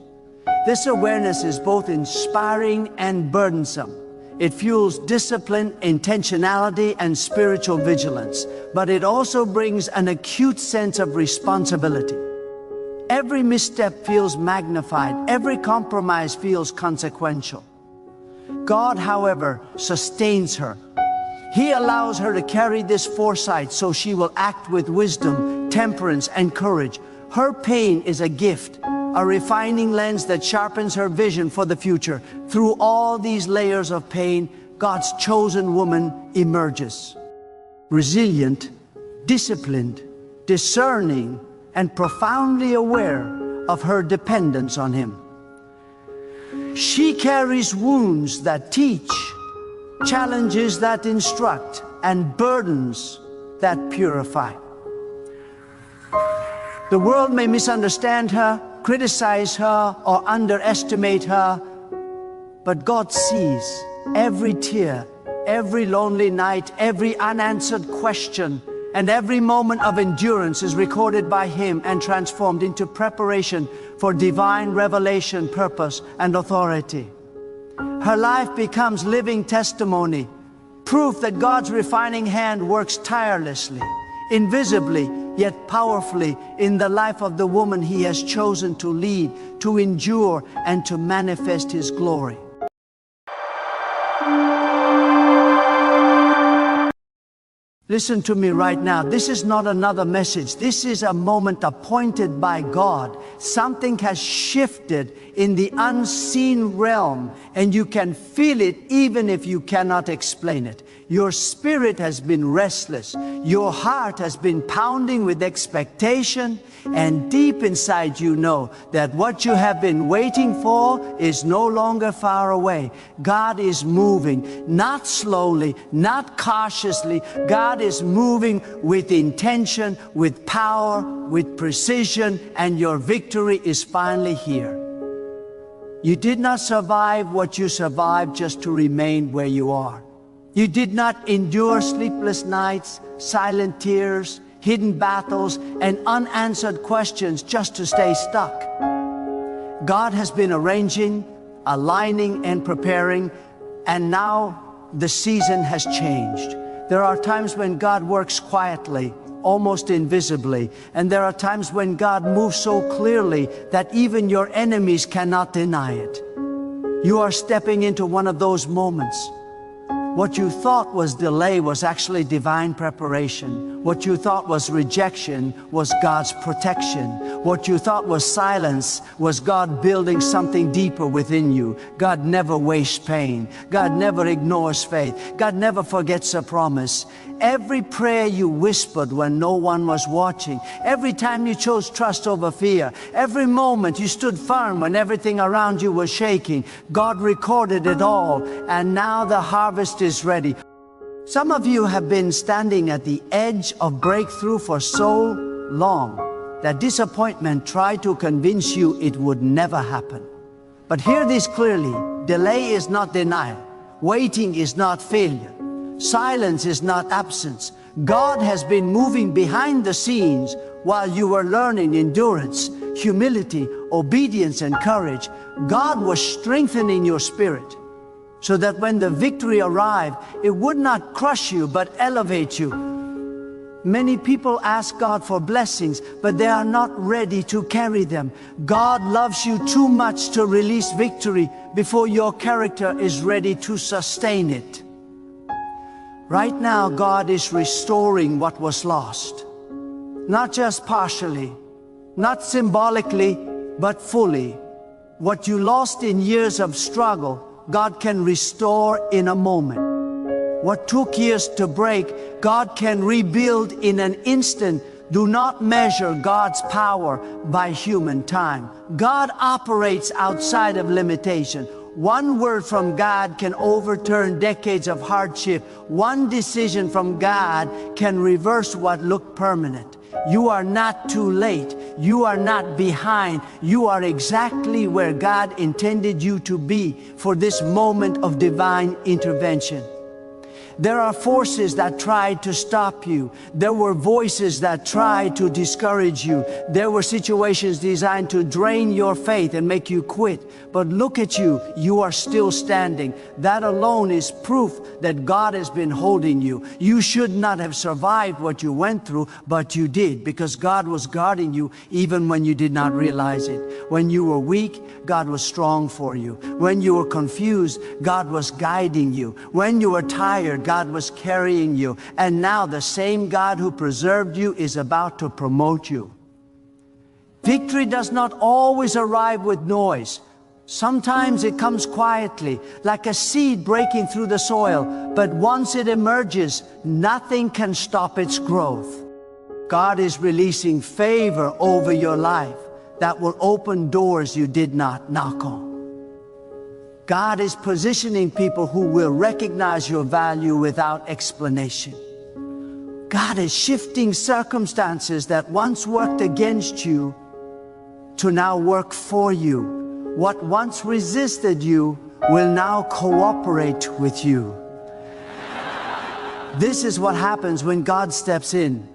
This awareness is both inspiring and burdensome. It fuels discipline, intentionality, and spiritual vigilance, but it also brings an acute sense of responsibility. Every misstep feels magnified, every compromise feels consequential. God, however, sustains her. He allows her to carry this foresight so she will act with wisdom, temperance, and courage. Her pain is a gift, a refining lens that sharpens her vision for the future. Through all these layers of pain, God's chosen woman emerges. Resilient, disciplined, discerning, and profoundly aware of her dependence on Him. She carries wounds that teach, challenges that instruct, and burdens that purify. The world may misunderstand her, criticize her, or underestimate her, but God sees every tear, every lonely night, every unanswered question, and every moment of endurance is recorded by Him and transformed into preparation for divine revelation, purpose, and authority. Her life becomes living testimony, proof that God's refining hand works tirelessly, invisibly, yet powerfully in the life of the woman He has chosen to lead, to endure, and to manifest His glory. Listen to me right now. This is not another message. This is a moment appointed by God. Something has shifted in the unseen realm, and you can feel it even if you cannot explain it. Your spirit has been restless. Your heart has been pounding with expectation, and deep inside you know that what you have been waiting for is no longer far away. God is moving, not slowly, not cautiously. God is moving with intention, with power, with precision, and your victory is finally here. You did not survive what you survived just to remain where you are. You did not endure sleepless nights, silent tears, hidden battles, and unanswered questions just to stay stuck. God has been arranging, aligning, and preparing, and now the season has changed. There are times when God works quietly, almost invisibly, and there are times when God moves so clearly that even your enemies cannot deny it. You are stepping into one of those moments. What you thought was delay was actually divine preparation. What you thought was rejection was God's protection. What you thought was silence was God building something deeper within you. God never wastes pain. God never ignores faith. God never forgets a promise. Every prayer you whispered when no one was watching, every time you chose trust over fear, every moment you stood firm when everything around you was shaking, God recorded it all, and now the harvest is ready. Some of you have been standing at the edge of breakthrough for so long that disappointment tried to convince you it would never happen. But hear this clearly: delay is not denial. Waiting is not failure. Silence is not absence. God has been moving behind the scenes while you were learning endurance, humility, obedience, and courage. God was strengthening your spirit so that when the victory arrived, it would not crush you but elevate you. Many people ask God for blessings, but they are not ready to carry them. God loves you too much to release victory before your character is ready to sustain it. Right now, God is restoring what was lost. Not just partially, not symbolically, but fully. What you lost in years of struggle, God can restore in a moment. What took years to break, God can rebuild in an instant. Do not measure God's power by human time. God operates outside of limitation. One word from God can overturn decades of hardship. One decision from God can reverse what looked permanent. You are not too late. You are not behind. You are exactly where God intended you to be for this moment of divine intervention. There are forces that tried to stop you. There were voices that tried to discourage you. There were situations designed to drain your faith and make you quit. But look at you, you are still standing. That alone is proof that God has been holding you. You should not have survived what you went through, but you did, because God was guarding you even when you did not realize it. When you were weak, God was strong for you. When you were confused, God was guiding you. When you were tired, God was carrying you. And now the same God who preserved you is about to promote you. Victory does not always arrive with noise. Sometimes it comes quietly, like a seed breaking through the soil. But once it emerges, nothing can stop its growth. God is releasing favor over your life that will open doors you did not knock on. God is positioning people who will recognize your value without explanation. God is shifting circumstances that once worked against you to now work for you. What once resisted you will now cooperate with you. This is what happens when God steps in.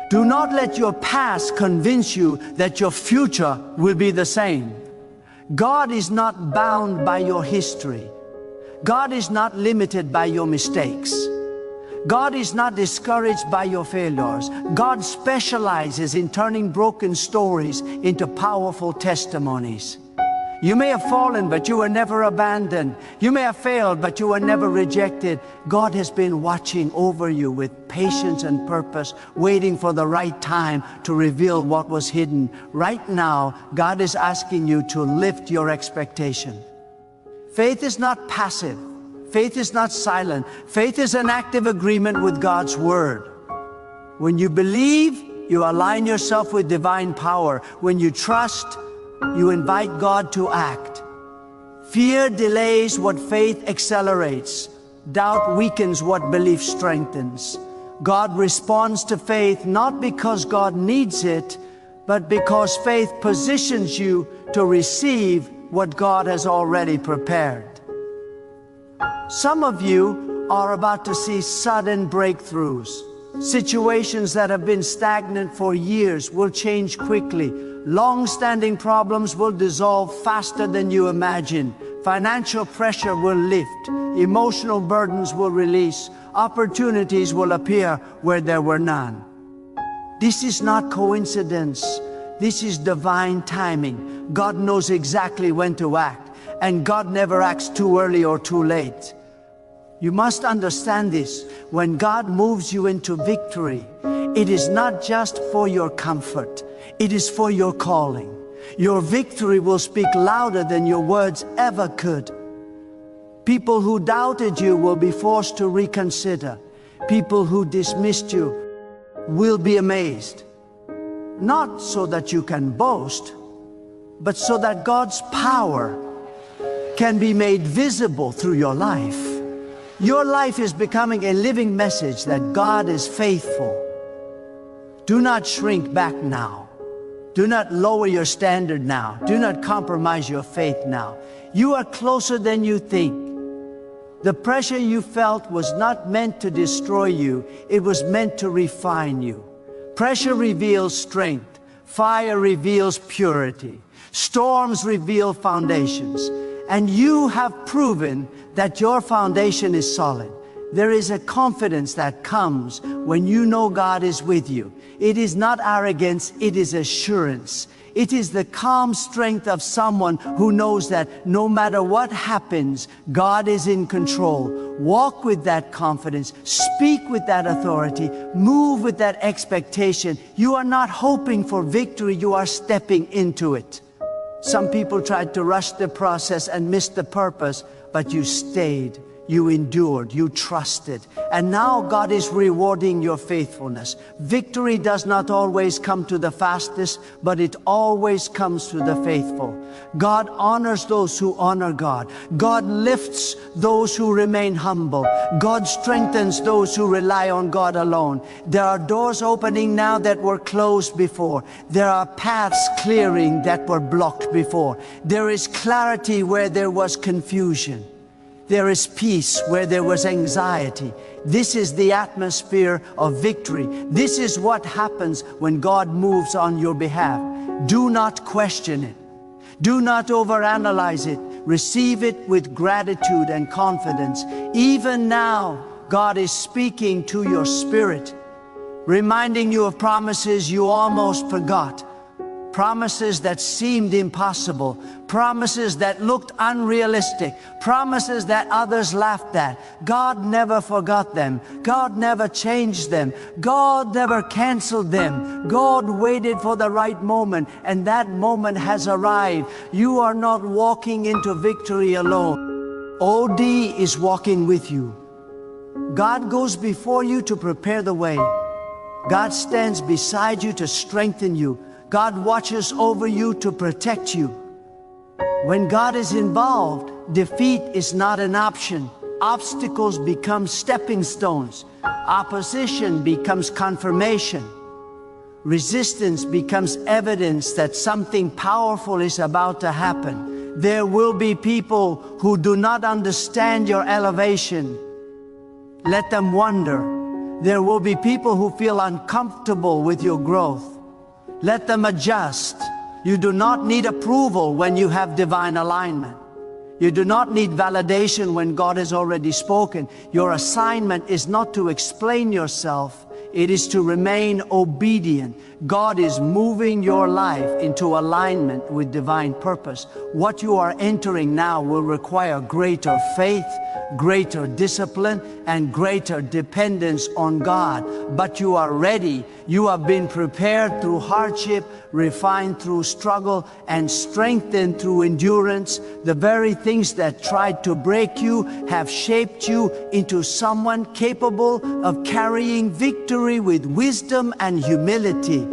Do not let your past convince you that your future will be the same. God is not bound by your history. God is not limited by your mistakes. God is not discouraged by your failures. God specializes in turning broken stories into powerful testimonies. You may have fallen, but you were never abandoned. You may have failed, but you were never rejected. God has been watching over you with patience and purpose, waiting for the right time to reveal what was hidden. Right now, God is asking you to lift your expectation. Faith is not passive. Faith is not silent. Faith is an active agreement with God's word. When you believe, you align yourself with divine power. When you trust, you invite God to act. Fear delays what faith accelerates. Doubt weakens what belief strengthens. God responds to faith not because God needs it, but because faith positions you to receive what God has already prepared. Some of you are about to see sudden breakthroughs. Situations that have been stagnant for years will change quickly. Long-standing problems will dissolve faster than you imagine. Financial pressure will lift. Emotional burdens will release. Opportunities will appear where there were none. This is not coincidence. This is divine timing. God knows exactly when to act, and God never acts too early or too late. You must understand this. When God moves you into victory, it is not just for your comfort. It is for your calling. Your victory will speak louder than your words ever could. People who doubted you will be forced to reconsider. People who dismissed you will be amazed. Not so that you can boast, but so that God's power can be made visible through your life. Your life is becoming a living message that God is faithful. Do not shrink back now. Do not lower your standard now. Do not compromise your faith now. You are closer than you think. The pressure you felt was not meant to destroy you. It was meant to refine you. Pressure reveals strength. Fire reveals purity. Storms reveal foundations. And you have proven that your foundation is solid. There is a confidence that comes when you know God is with you. It is not arrogance, it is assurance. It is the calm strength of someone who knows that no matter what happens, God is in control. Walk with that confidence, speak with that authority, move with that expectation. You are not hoping for victory, you are stepping into it. Some people tried to rush the process and missed the purpose, but you stayed. You endured, you trusted, and now God is rewarding your faithfulness. Victory does not always come to the fastest, but it always comes to the faithful. God honors those who honor God. God lifts those who remain humble. God strengthens those who rely on God alone. There are doors opening now that were closed before. There are paths clearing that were blocked before. There is clarity where there was confusion. There is peace where there was anxiety. This is the atmosphere of victory. This is what happens when God moves on your behalf. Do not question it. Do not overanalyze it. Receive it with gratitude and confidence. Even now, God is speaking to your spirit, reminding you of promises you almost forgot. Promises that seemed impossible, promises that looked unrealistic, promises that others laughed at. God never forgot them. God never changed them. God never canceled them. God waited for the right moment, and that moment has arrived. You are not walking into victory alone. OD is walking with you. God goes before you to prepare the way. God stands beside you to strengthen you. God watches over you to protect you. When God is involved, defeat is not an option. Obstacles become stepping stones. Opposition becomes confirmation. Resistance becomes evidence that something powerful is about to happen. There will be people who do not understand your elevation. Let them wonder. There will be people who feel uncomfortable with your growth. Let them adjust. You do not need approval when you have divine alignment. You do not need validation when God has already spoken. Your assignment is not to explain yourself. It is to remain obedient. God is moving your life into alignment with divine purpose. What you are entering now will require greater faith, greater discipline, and greater dependence on God. But you are ready. You have been prepared through hardship, refined through struggle, and strengthened through endurance. The very things that tried to break you have shaped you into someone capable of carrying victory with wisdom and humility.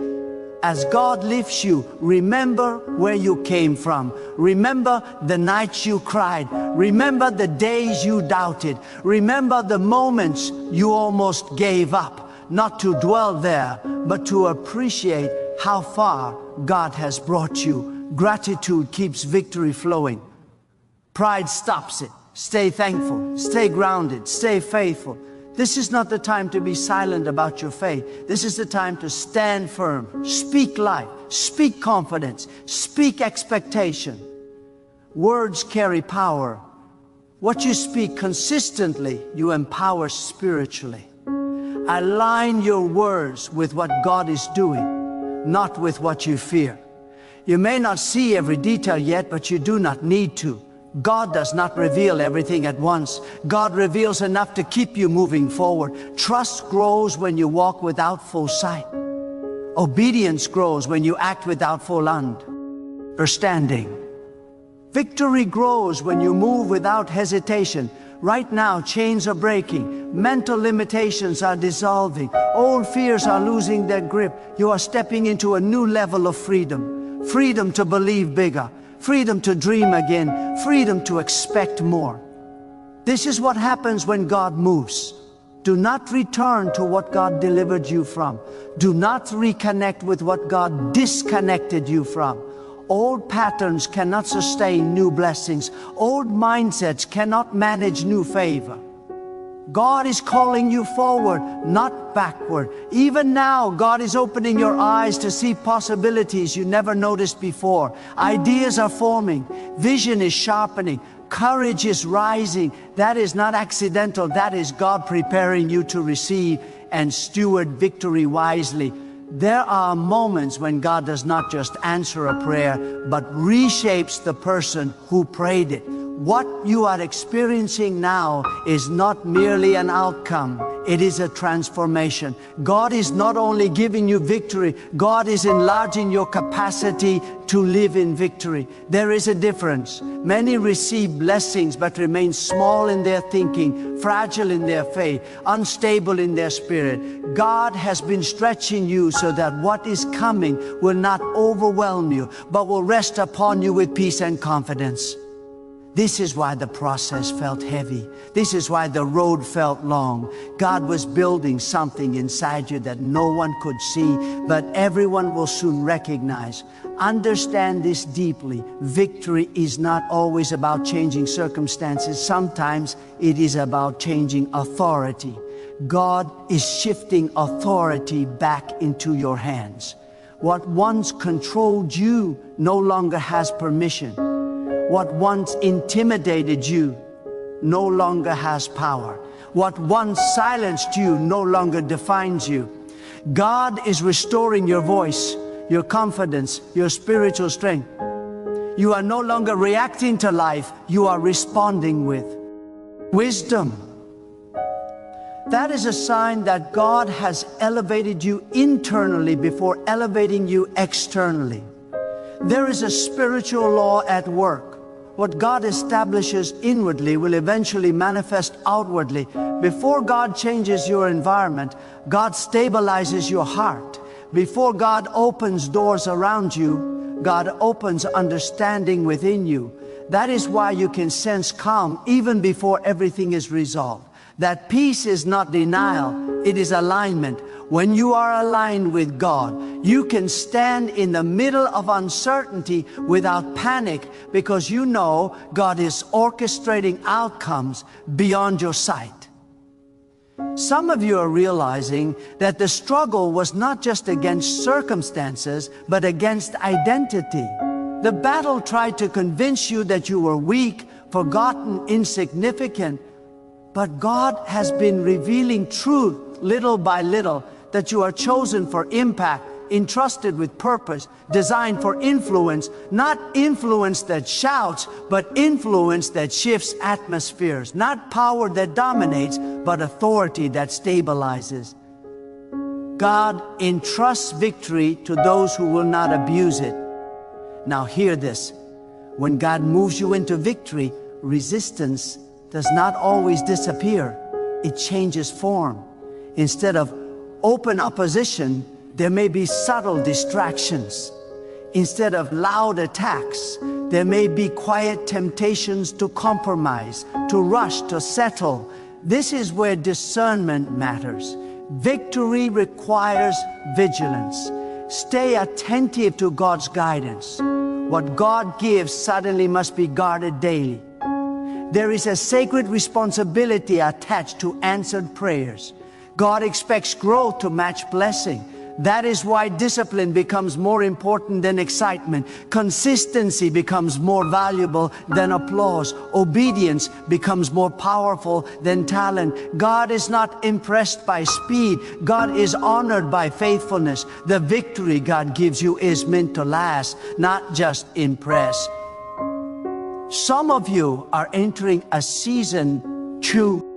As God lifts you, remember where you came from. Remember the nights you cried. Remember the days you doubted. Remember the moments you almost gave up. Not to dwell there, but to appreciate how far God has brought you. Gratitude keeps victory flowing. Pride stops it. Stay thankful. Stay grounded. Stay faithful. This is not the time to be silent about your faith. This is the time to stand firm. Speak life. Speak confidence. Speak expectation. Words carry power. What you speak consistently, you empower spiritually. Align your words with what God is doing, not with what you fear. You may not see every detail yet, but you do not need to. God does not reveal everything at once. God reveals enough to keep you moving forward. Trust grows when you walk without full sight. Obedience grows when you act without full understanding. Victory grows when you move without hesitation. Right now, chains are breaking. Mental limitations are dissolving. Old fears are losing their grip. You are stepping into a new level of freedom. Freedom to believe bigger. Freedom to dream again. Freedom to expect more. This is what happens when God moves. Do not return to what God delivered you from. Do not reconnect with what God disconnected you from. Old patterns cannot sustain new blessings. Old mindsets cannot manage new favor. God is calling you forward, not backward. Even now, God is opening your eyes to see possibilities you never noticed before. Ideas are forming. Vision is sharpening. Courage is rising. That is not accidental. That is God preparing you to receive and steward victory wisely. There are moments when God does not just answer a prayer, but reshapes the person who prayed it. What you are experiencing now is not merely an outcome, it is a transformation. God is not only giving you victory, God is enlarging your capacity to live in victory. There is a difference. Many receive blessings but remain small in their thinking, fragile in their faith, unstable in their spirit. God has been stretching you so that what is coming will not overwhelm you, but will rest upon you with peace and confidence. This is why the process felt heavy. This is why the road felt long. God was building something inside you that no one could see, but everyone will soon recognize. Understand this deeply. Victory is not always about changing circumstances. Sometimes it is about changing authority. God is shifting authority back into your hands. What once controlled you no longer has permission. What once intimidated you no longer has power. What once silenced you no longer defines you. God is restoring your voice, your confidence, your spiritual strength. You are no longer reacting to life, you are responding with wisdom. That is a sign that God has elevated you internally before elevating you externally. There is a spiritual law at work. What God establishes inwardly will eventually manifest outwardly. Before God changes your environment, God stabilizes your heart. Before God opens doors around you, God opens understanding within you. That is why you can sense calm even before everything is resolved. That peace is not denial, it is alignment. When you are aligned with God, you can stand in the middle of uncertainty without panic because you know God is orchestrating outcomes beyond your sight. Some of you are realizing that the struggle was not just against circumstances, but against identity. The battle tried to convince you that you were weak, forgotten, insignificant. But God has been revealing truth little by little, that you are chosen for impact, entrusted with purpose, designed for influence, not influence that shouts, but influence that shifts atmospheres, not power that dominates, but authority that stabilizes. God entrusts victory to those who will not abuse it. Now hear this. When God moves you into victory, resistance does not always disappear. It changes form. Instead of open opposition, there may be subtle distractions. Instead of loud attacks, there may be quiet temptations to compromise, to rush, to settle. This is where discernment matters. Victory requires vigilance. Stay attentive to God's guidance. What God gives suddenly must be guarded daily. There is a sacred responsibility attached to answered prayers. God expects growth to match blessing. That is why discipline becomes more important than excitement. Consistency becomes more valuable than applause. Obedience becomes more powerful than talent. God is not impressed by speed. God is honored by faithfulness. The victory God gives you is meant to last, not just impress. Some of you are entering a season 2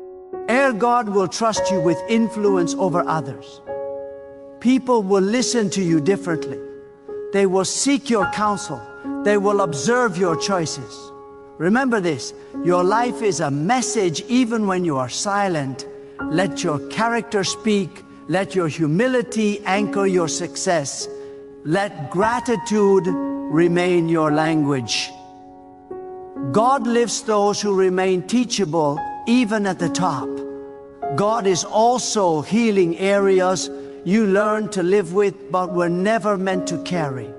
ere God will trust you with influence over others. People will listen to you differently. They will seek your counsel. They will observe your choices. Remember this, your life is a message even when you are silent. Let your character speak. Let your humility anchor your success. Let gratitude remain your language. God lifts those who remain teachable even at the top. God is also healing areas you learned to live with but were never meant to carry.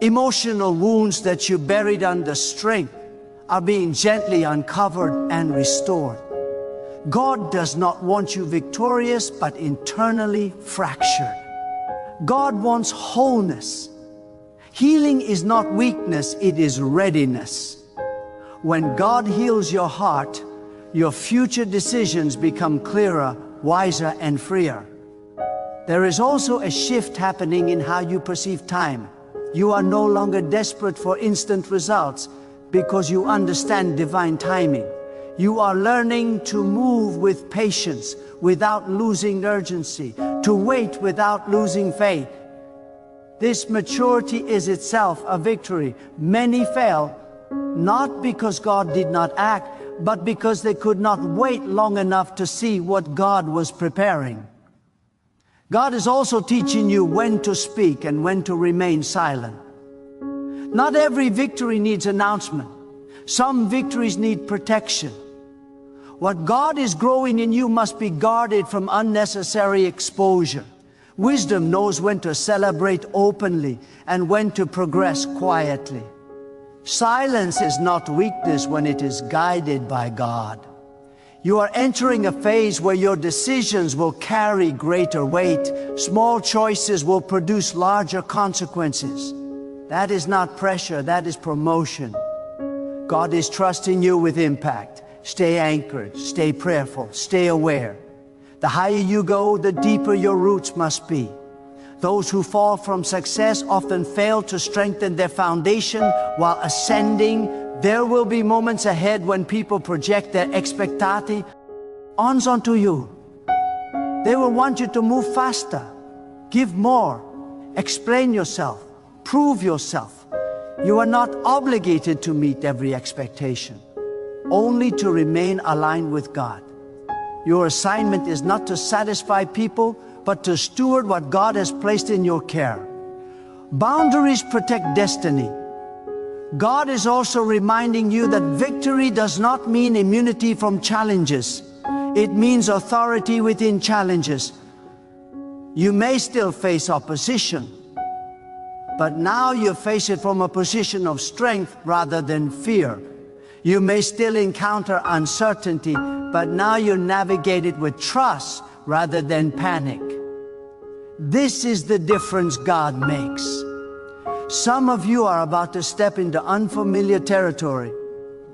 Emotional wounds that you buried under strength are being gently uncovered and restored. God does not want you victorious but internally fractured. God wants wholeness. Healing is not weakness, it is readiness. When God heals your heart, your future decisions become clearer, wiser, and freer. There is also a shift happening in how you perceive time. You are no longer desperate for instant results because you understand divine timing. You are learning to move with patience without losing urgency, to wait without losing faith. This maturity is itself a victory. Many fail, not because God did not act, but because they could not wait long enough to see what God was preparing. God is also teaching you when to speak and when to remain silent. Not every victory needs announcement. Some victories need protection. What God is growing in you must be guarded from unnecessary exposure. Wisdom knows when to celebrate openly and when to progress quietly. Silence is not weakness when it is guided by God. You are entering a phase where your decisions will carry greater weight. Small choices will produce larger consequences. That is not pressure, that is promotion. God is trusting you with impact. Stay anchored, stay prayerful, stay aware. The higher you go, the deeper your roots must be. Those who fall from success often fail to strengthen their foundation while ascending. There will be moments ahead when people project their expectati onto you. They will want you to move faster, give more, explain yourself, prove yourself. You are not obligated to meet every expectation, only to remain aligned with God. Your assignment is not to satisfy people, but to steward what God has placed in your care. Boundaries protect destiny. God is also reminding you that victory does not mean immunity from challenges. It means authority within challenges. You may still face opposition, but now you face it from a position of strength rather than fear. You may still encounter uncertainty, but now you navigate it with trust rather than panic. This is the difference God makes. Some of you are about to step into unfamiliar territory,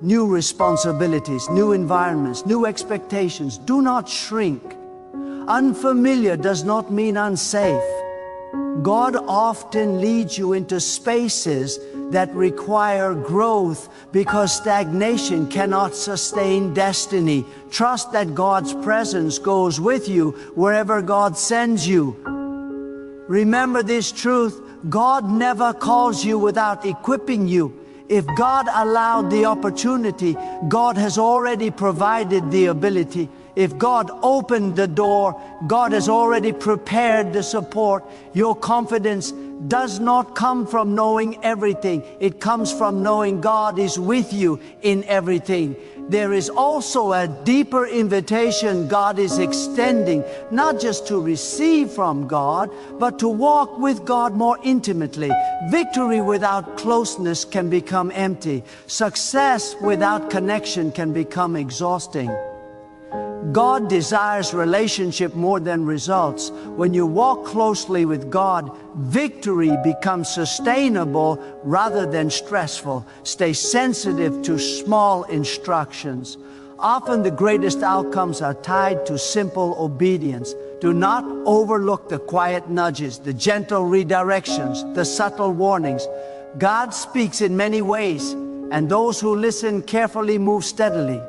new responsibilities, new environments, new expectations. Do not shrink. Unfamiliar does not mean unsafe. God often leads you into spaces that require growth because stagnation cannot sustain destiny. Trust that God's presence goes with you wherever God sends you. Remember this truth: God never calls you without equipping you. If God allowed the opportunity, God has already provided the ability. If God opened the door, God has already prepared the support. Your confidence does not come from knowing everything. It comes from knowing God is with you in everything. There is also a deeper invitation God is extending, not just to receive from God, but to walk with God more intimately. Victory without closeness can become empty. Success without connection can become exhausting. God desires relationship more than results. When you walk closely with God, victory becomes sustainable rather than stressful. Stay sensitive to small instructions. Often the greatest outcomes are tied to simple obedience. Do not overlook the quiet nudges, the gentle redirections, the subtle warnings. God speaks in many ways, and those who listen carefully move steadily.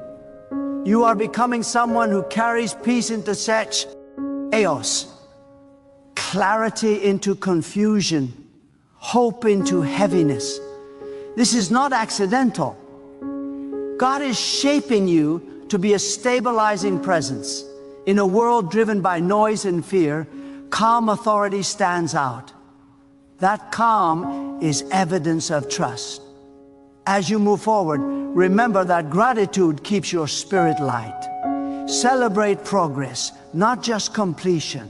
You are becoming someone who carries peace into such chaos, clarity into confusion, hope into heaviness. This is not accidental. God is shaping you to be a stabilizing presence. In a world driven by noise and fear, calm authority stands out. That calm is evidence of trust. As you move forward, remember that gratitude keeps your spirit light. Celebrate progress, not just completion.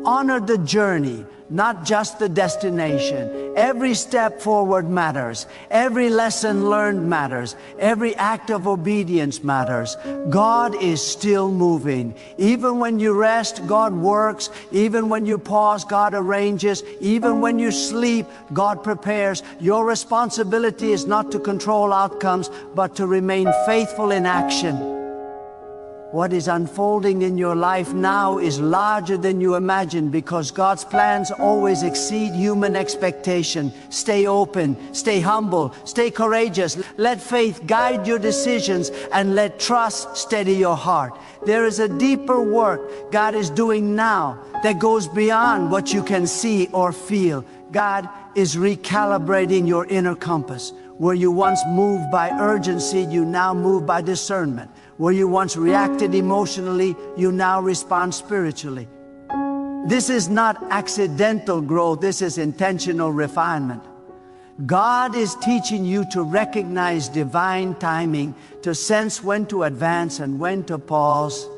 Honor the journey, not just the destination. Every step forward matters. Every lesson learned matters. Every act of obedience matters. God is still moving. Even when you rest, God works. Even when you pause, God arranges. Even when you sleep, God prepares. Your responsibility is not to control outcomes, but to remain faithful in action. What is unfolding in your life now is larger than you imagine, because God's plans always exceed human expectation. Stay open, stay humble, stay courageous. Let faith guide your decisions, and let trust steady your heart. There is a deeper work God is doing now that goes beyond what you can see or feel. God is recalibrating your inner compass. Where you once moved by urgency, you now move by discernment. Where you once reacted emotionally, you now respond spiritually. This is not accidental growth, this is intentional refinement. God is teaching you to recognize divine timing, to sense when to advance and when to pause.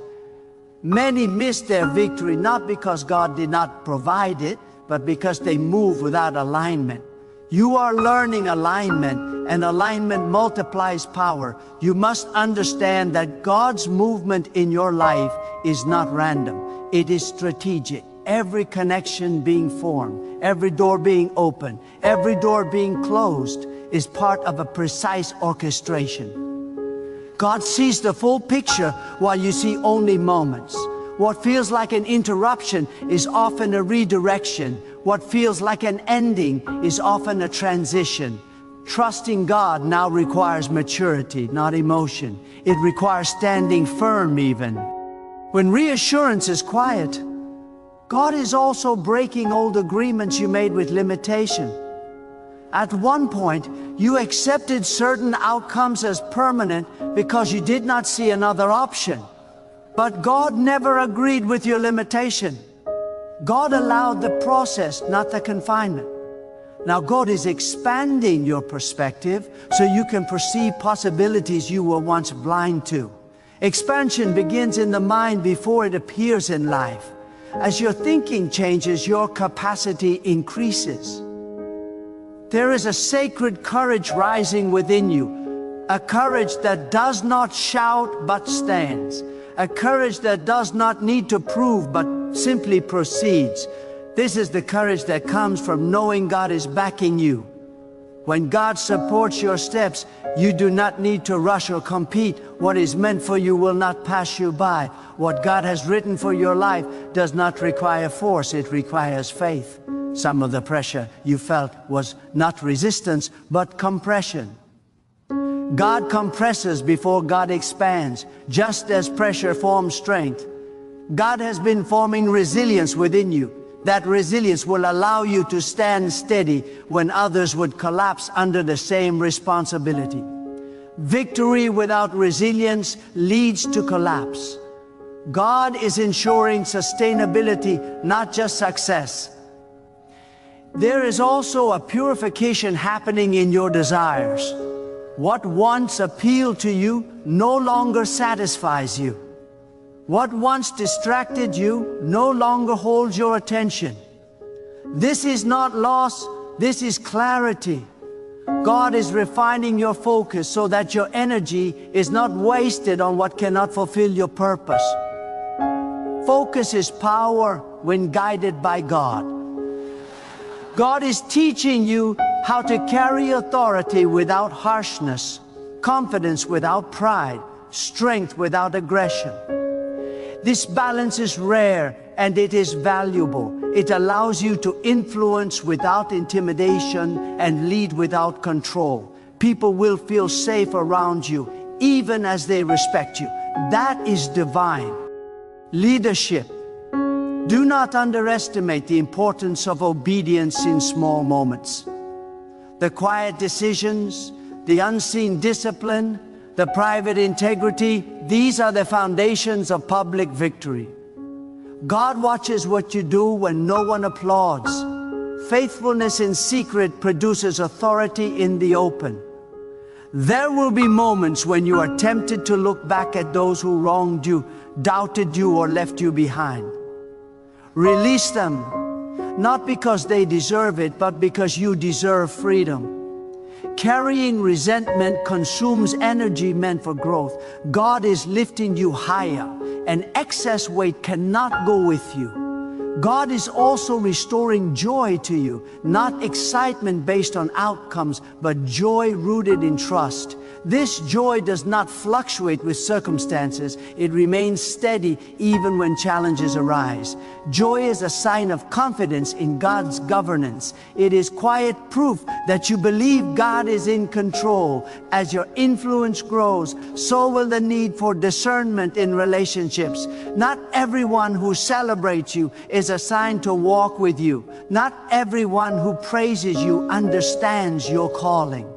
Many miss their victory not because God did not provide it, but because they move without alignment. You are learning alignment, and alignment multiplies power. You must understand that God's movement in your life is not random. It is strategic. Every connection being formed, every door being opened, every door being closed is part of a precise orchestration. God sees the full picture while you see only moments. What feels like an interruption is often a redirection. What feels like an ending is often a transition. Trusting God now requires maturity, not emotion. It requires standing firm even. When reassurance is quiet, God is also breaking old agreements you made with limitation. At one point, you accepted certain outcomes as permanent because you did not see another option. But God never agreed with your limitation. God allowed the process, not the confinement. Now God is expanding your perspective so you can perceive possibilities you were once blind to. Expansion begins in the mind before it appears in life. As your thinking changes, your capacity increases. There is a sacred courage rising within you, a courage that does not shout but stands, a courage that does not need to prove but simply proceeds. This is the courage that comes from knowing God is backing you. When God supports your steps, you do not need to rush or compete. What is meant for you will not pass you by. What God has written for your life does not require force, it requires faith. Some of the pressure you felt was not resistance, but compression. God compresses before God expands, just as pressure forms strength. God has been forming resilience within you. That resilience will allow you to stand steady when others would collapse under the same responsibility. Victory without resilience leads to collapse. God is ensuring sustainability, not just success. There is also a purification happening in your desires. What once appealed to you no longer satisfies you. What once distracted you no longer holds your attention. This is not loss, this is clarity. God is refining your focus so that your energy is not wasted on what cannot fulfill your purpose. Focus is power when guided by God. God is teaching you how to carry authority without harshness, confidence without pride, strength without aggression. This balance is rare and it is valuable. It allows you to influence without intimidation and lead without control. People will feel safe around you, even as they respect you. That is divine. Leadership. Do not underestimate the importance of obedience in small moments. The quiet decisions, the unseen discipline, the private integrity, these are the foundations of public victory. God watches what you do when no one applauds. Faithfulness in secret produces authority in the open. There will be moments when you are tempted to look back at those who wronged you, doubted you, or left you behind. Release them, not because they deserve it, but because you deserve freedom. Carrying resentment consumes energy meant for growth. God is lifting you higher, and excess weight cannot go with you. God is also restoring joy to you, not excitement based on outcomes, but joy rooted in trust. This joy does not fluctuate with circumstances. It remains steady even when challenges arise. Joy is a sign of confidence in God's governance. It is quiet proof that you believe God is in control. As your influence grows, so will the need for discernment in relationships. Not everyone who celebrates you is assigned to walk with you. Not everyone who praises you understands your calling.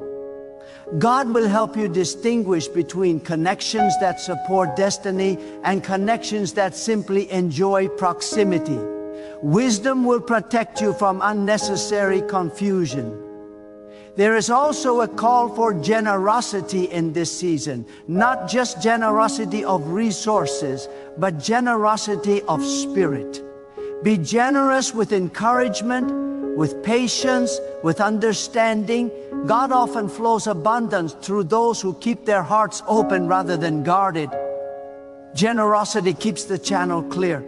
God will help you distinguish between connections that support destiny and connections that simply enjoy proximity. Wisdom will protect you from unnecessary confusion. There is also a call for generosity in this season, not just generosity of resources, but generosity of spirit. Be generous with encouragement, with patience, with understanding. God often flows abundance through those who keep their hearts open rather than guarded. Generosity keeps the channel clear.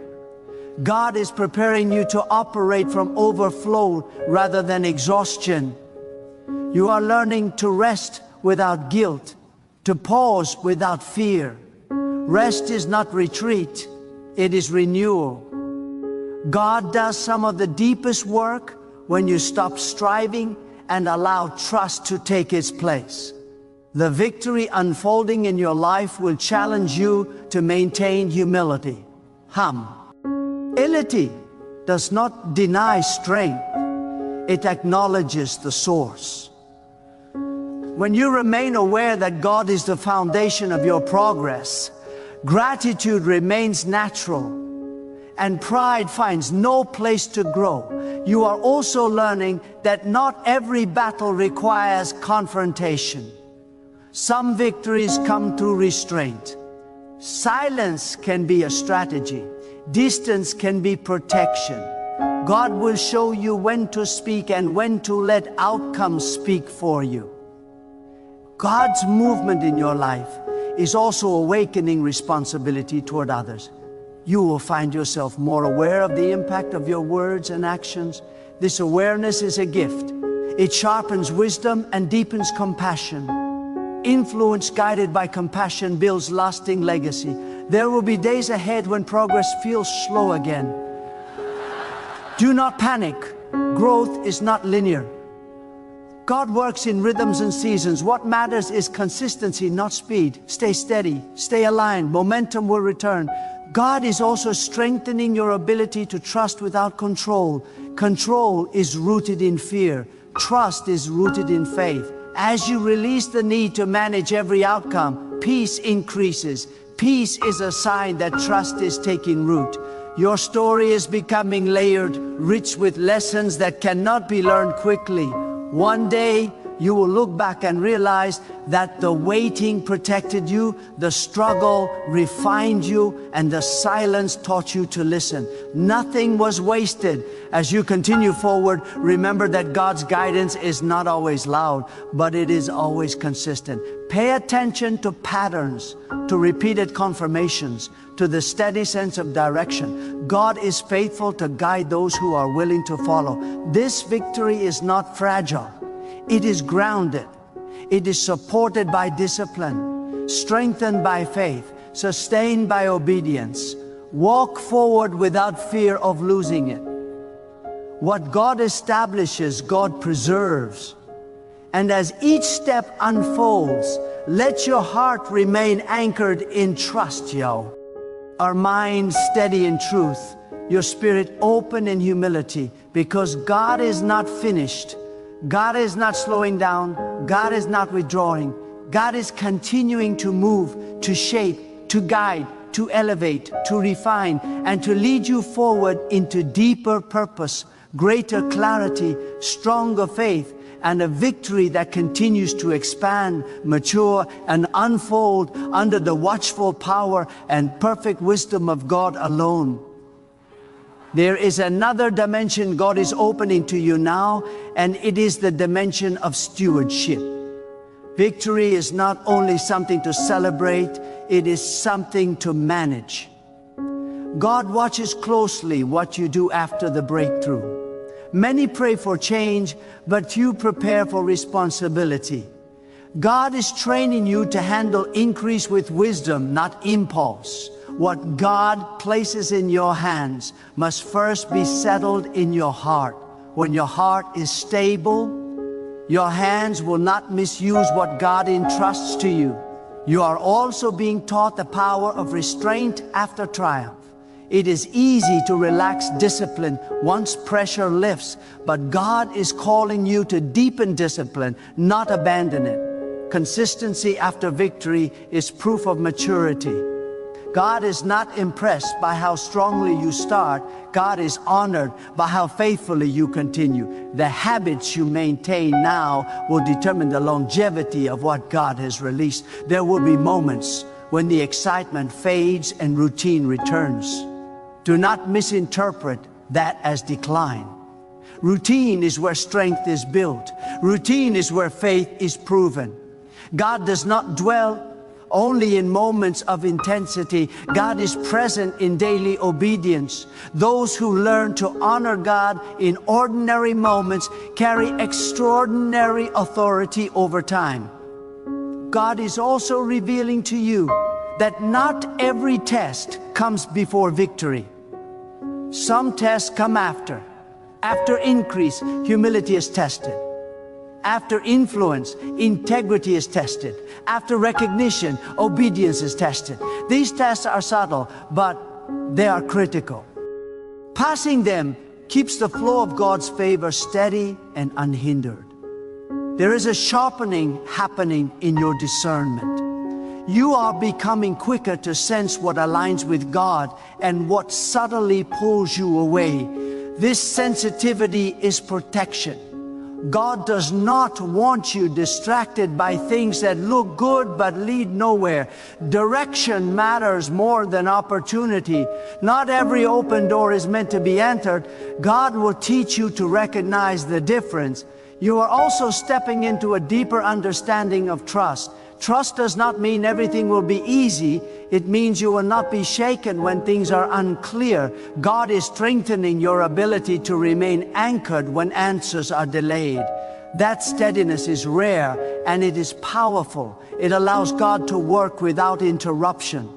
God is preparing you to operate from overflow rather than exhaustion. You are learning to rest without guilt, to pause without fear. Rest is not retreat, it is renewal. God does some of the deepest work when you stop striving and allow trust to take its place. The victory unfolding in your life will challenge you to maintain humility. Humility does not deny strength. It acknowledges the source. When you remain aware that God is the foundation of your progress, gratitude remains natural, and pride finds no place to grow. You are also learning that not every battle requires confrontation. Some victories come through restraint. Silence can be a strategy. Distance can be protection. God will show you when to speak and when to let outcomes speak for you. God's movement in your life is also awakening responsibility toward others. You will find yourself more aware of the impact of your words and actions. This awareness is a gift. It sharpens wisdom and deepens compassion. Influence guided by compassion builds lasting legacy. There will be days ahead when progress feels slow again. Do not panic. Growth is not linear. God works in rhythms and seasons. What matters is consistency, not speed. Stay steady, stay aligned. Momentum will return. God is also strengthening your ability to trust without control. Control is rooted in fear. Trust is rooted in faith. As you release the need to manage every outcome, peace increases. Peace is a sign that trust is taking root. Your story is becoming layered, rich with lessons that cannot be learned quickly. One day, you will look back and realize that the waiting protected you, the struggle refined you, and the silence taught you to listen. Nothing was wasted. As you continue forward, remember that God's guidance is not always loud, but it is always consistent. Pay attention to patterns, to repeated confirmations, to the steady sense of direction. God is faithful to guide those who are willing to follow. This victory is not fragile. It is grounded. It is supported by discipline, strengthened by faith, sustained by obedience. Walk forward without fear of losing it. What God establishes, God preserves. And as each step unfolds, let your heart remain anchored in trust, yo. Our mind steady in truth, your spirit open in humility, because God is not finished. God is not slowing down. God is not withdrawing. God is continuing to move, to shape, to guide, to elevate, to refine, and to lead you forward into deeper purpose, greater clarity, stronger faith, and a victory that continues to expand, mature, and unfold under the watchful power and perfect wisdom of God alone. There is another dimension God is opening to you now, and it is the dimension of stewardship. Victory is not only something to celebrate, it is something to manage. God watches closely what you do after the breakthrough. Many pray for change, but you prepare for responsibility. God is training you to handle increase with wisdom, not impulse. What God places in your hands must first be settled in your heart. When your heart is stable, your hands will not misuse what God entrusts to you. You are also being taught the power of restraint after triumph. It is easy to relax discipline once pressure lifts, but God is calling you to deepen discipline, not abandon it. Consistency after victory is proof of maturity. God is not impressed by how strongly you start. God is honored by how faithfully you continue. The habits you maintain now will determine the longevity of what God has released. There will be moments when the excitement fades and routine returns. Do not misinterpret that as decline. Routine is where strength is built. Routine is where faith is proven. God does not dwell only in moments of intensity. God is present in daily obedience. Those who learn to honor God in ordinary moments carry extraordinary authority over time. God is also revealing to you that not every test comes before victory. Some tests come after. After increase, humility is tested. After influence, integrity is tested. After recognition, obedience is tested. These tests are subtle, but they are critical. Passing them keeps the flow of God's favor steady and unhindered. There is a sharpening happening in your discernment. You are becoming quicker to sense what aligns with God and what subtly pulls you away. This sensitivity is protection. God does not want you distracted by things that look good but lead nowhere. Direction matters more than opportunity. Not every open door is meant to be entered. God will teach you to recognize the difference. You are also stepping into a deeper understanding of trust. Trust does not mean everything will be easy. It means you will not be shaken when things are unclear. God is strengthening your ability to remain anchored when answers are delayed. That steadiness is rare and it is powerful. It allows God to work without interruption.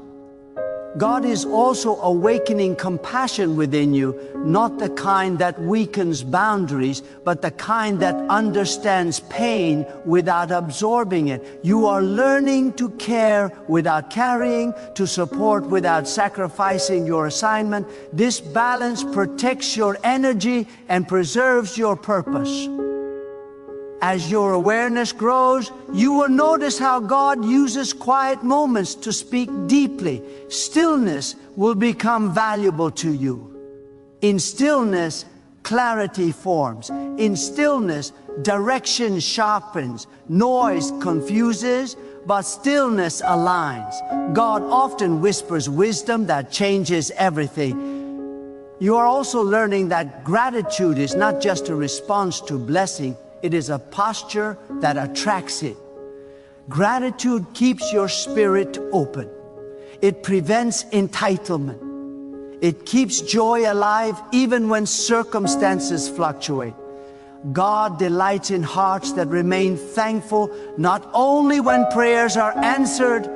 God is also awakening compassion within you, not the kind that weakens boundaries, but the kind that understands pain without absorbing it. You are learning to care without carrying, to support without sacrificing your assignment. This balance protects your energy and preserves your purpose. As your awareness grows, you will notice how God uses quiet moments to speak deeply. Stillness will become valuable to you. In stillness, clarity forms. In stillness, direction sharpens. Noise confuses, but stillness aligns. God often whispers wisdom that changes everything. You are also learning that gratitude is not just a response to blessing, it is a posture that attracts it. Gratitude keeps your spirit open. It prevents entitlement. It keeps joy alive even when circumstances fluctuate. God delights in hearts that remain thankful not only when prayers are answered,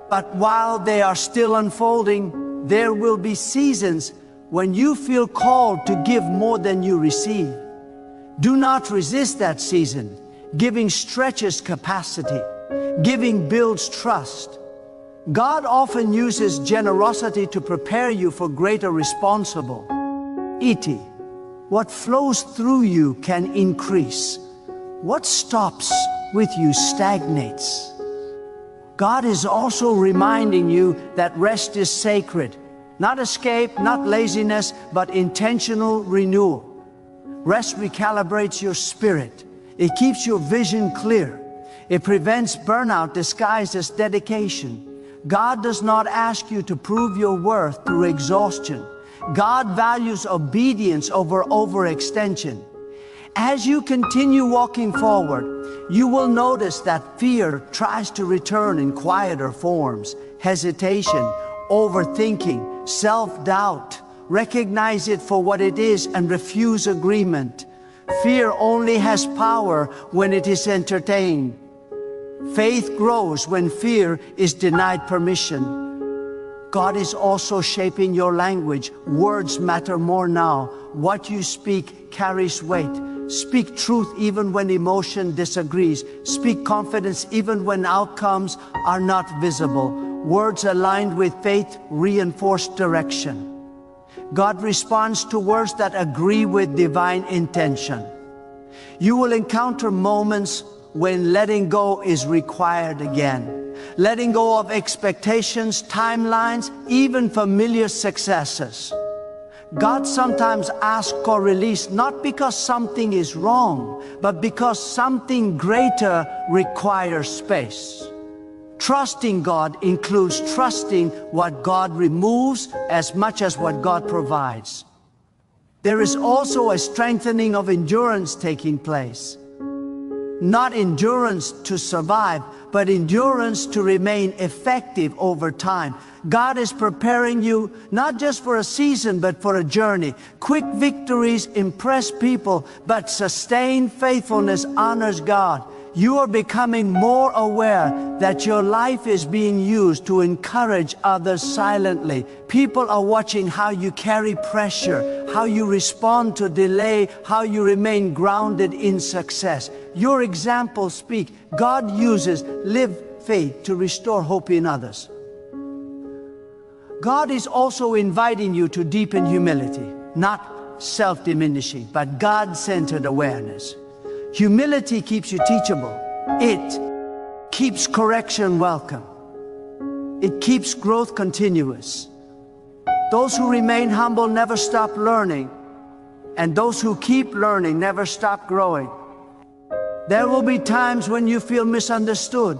but while they are still unfolding. There will be seasons when you feel called to give more than you receive. Do not resist that season. Giving stretches capacity. Giving builds trust. God often uses generosity to prepare you for greater responsibility. What flows through you can increase. What stops with you stagnates. God is also reminding you that rest is sacred. Not escape, not laziness, but intentional renewal. Rest recalibrates your spirit. It keeps your vision clear. It prevents burnout disguised as dedication. God does not ask you to prove your worth through exhaustion. God values obedience over overextension. As you continue walking forward, you will notice that fear tries to return in quieter forms. Hesitation, overthinking, self-doubt. Recognize it for what it is and refuse agreement. Fear only has power when it is entertained. Faith grows when fear is denied permission. God is also shaping your language. Words matter more now. What you speak carries weight. Speak truth even when emotion disagrees. Speak confidence even when outcomes are not visible. Words aligned with faith reinforce direction. God responds to words that agree with divine intention. You will encounter moments when letting go is required again. Letting go of expectations, timelines, even familiar successes. God sometimes asks for release not because something is wrong, but because something greater requires space. Trusting God includes trusting what God removes as much as what God provides. There is also a strengthening of endurance taking place. Not endurance to survive, but endurance to remain effective over time. God is preparing you not just for a season, but for a journey. Quick victories impress people, but sustained faithfulness honors God. You are becoming more aware that your life is being used to encourage others silently. People are watching how you carry pressure, how you respond to delay, how you remain grounded in success. Your examples speak. God uses lived faith to restore hope in others. God is also inviting you to deepen humility, not self-diminishing, but God-centered awareness. Humility keeps you teachable. It keeps correction welcome. It keeps growth continuous. Those who remain humble never stop learning, and those who keep learning never stop growing. There will be times when you feel misunderstood.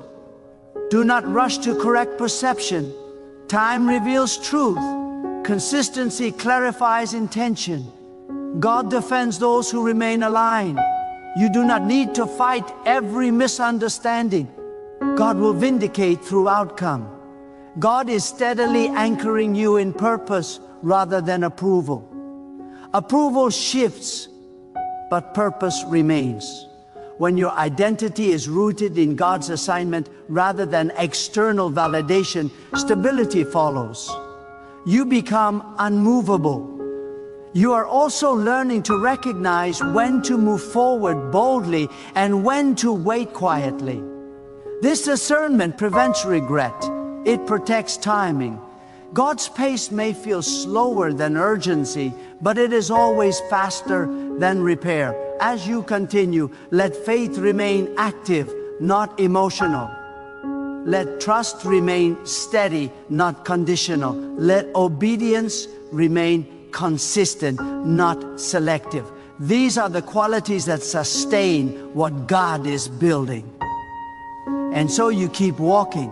Do not rush to correct perception. Time reveals truth. Consistency clarifies intention. God defends those who remain aligned. You do not need to fight every misunderstanding. God will vindicate through outcome. God is steadily anchoring you in purpose rather than approval. Approval shifts, but purpose remains. When your identity is rooted in God's assignment rather than external validation, stability follows. You become unmovable. You are also learning to recognize when to move forward boldly and when to wait quietly. This discernment prevents regret. It protects timing. God's pace may feel slower than urgency, but it is always faster than repair. As you continue, let faith remain active, not emotional. Let trust remain steady, not conditional. Let obedience remain consistent, not selective. These are the qualities that sustain what God is building. And so you keep walking,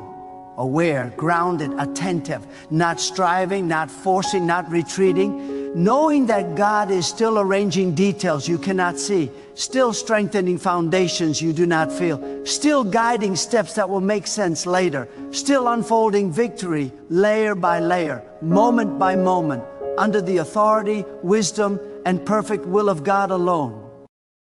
aware, grounded, attentive, not striving, not forcing, not retreating, knowing that God is still arranging details you cannot see, still strengthening foundations you do not feel, still guiding steps that will make sense later, still unfolding victory layer by layer, moment by moment, under the authority, wisdom, and perfect will of God alone.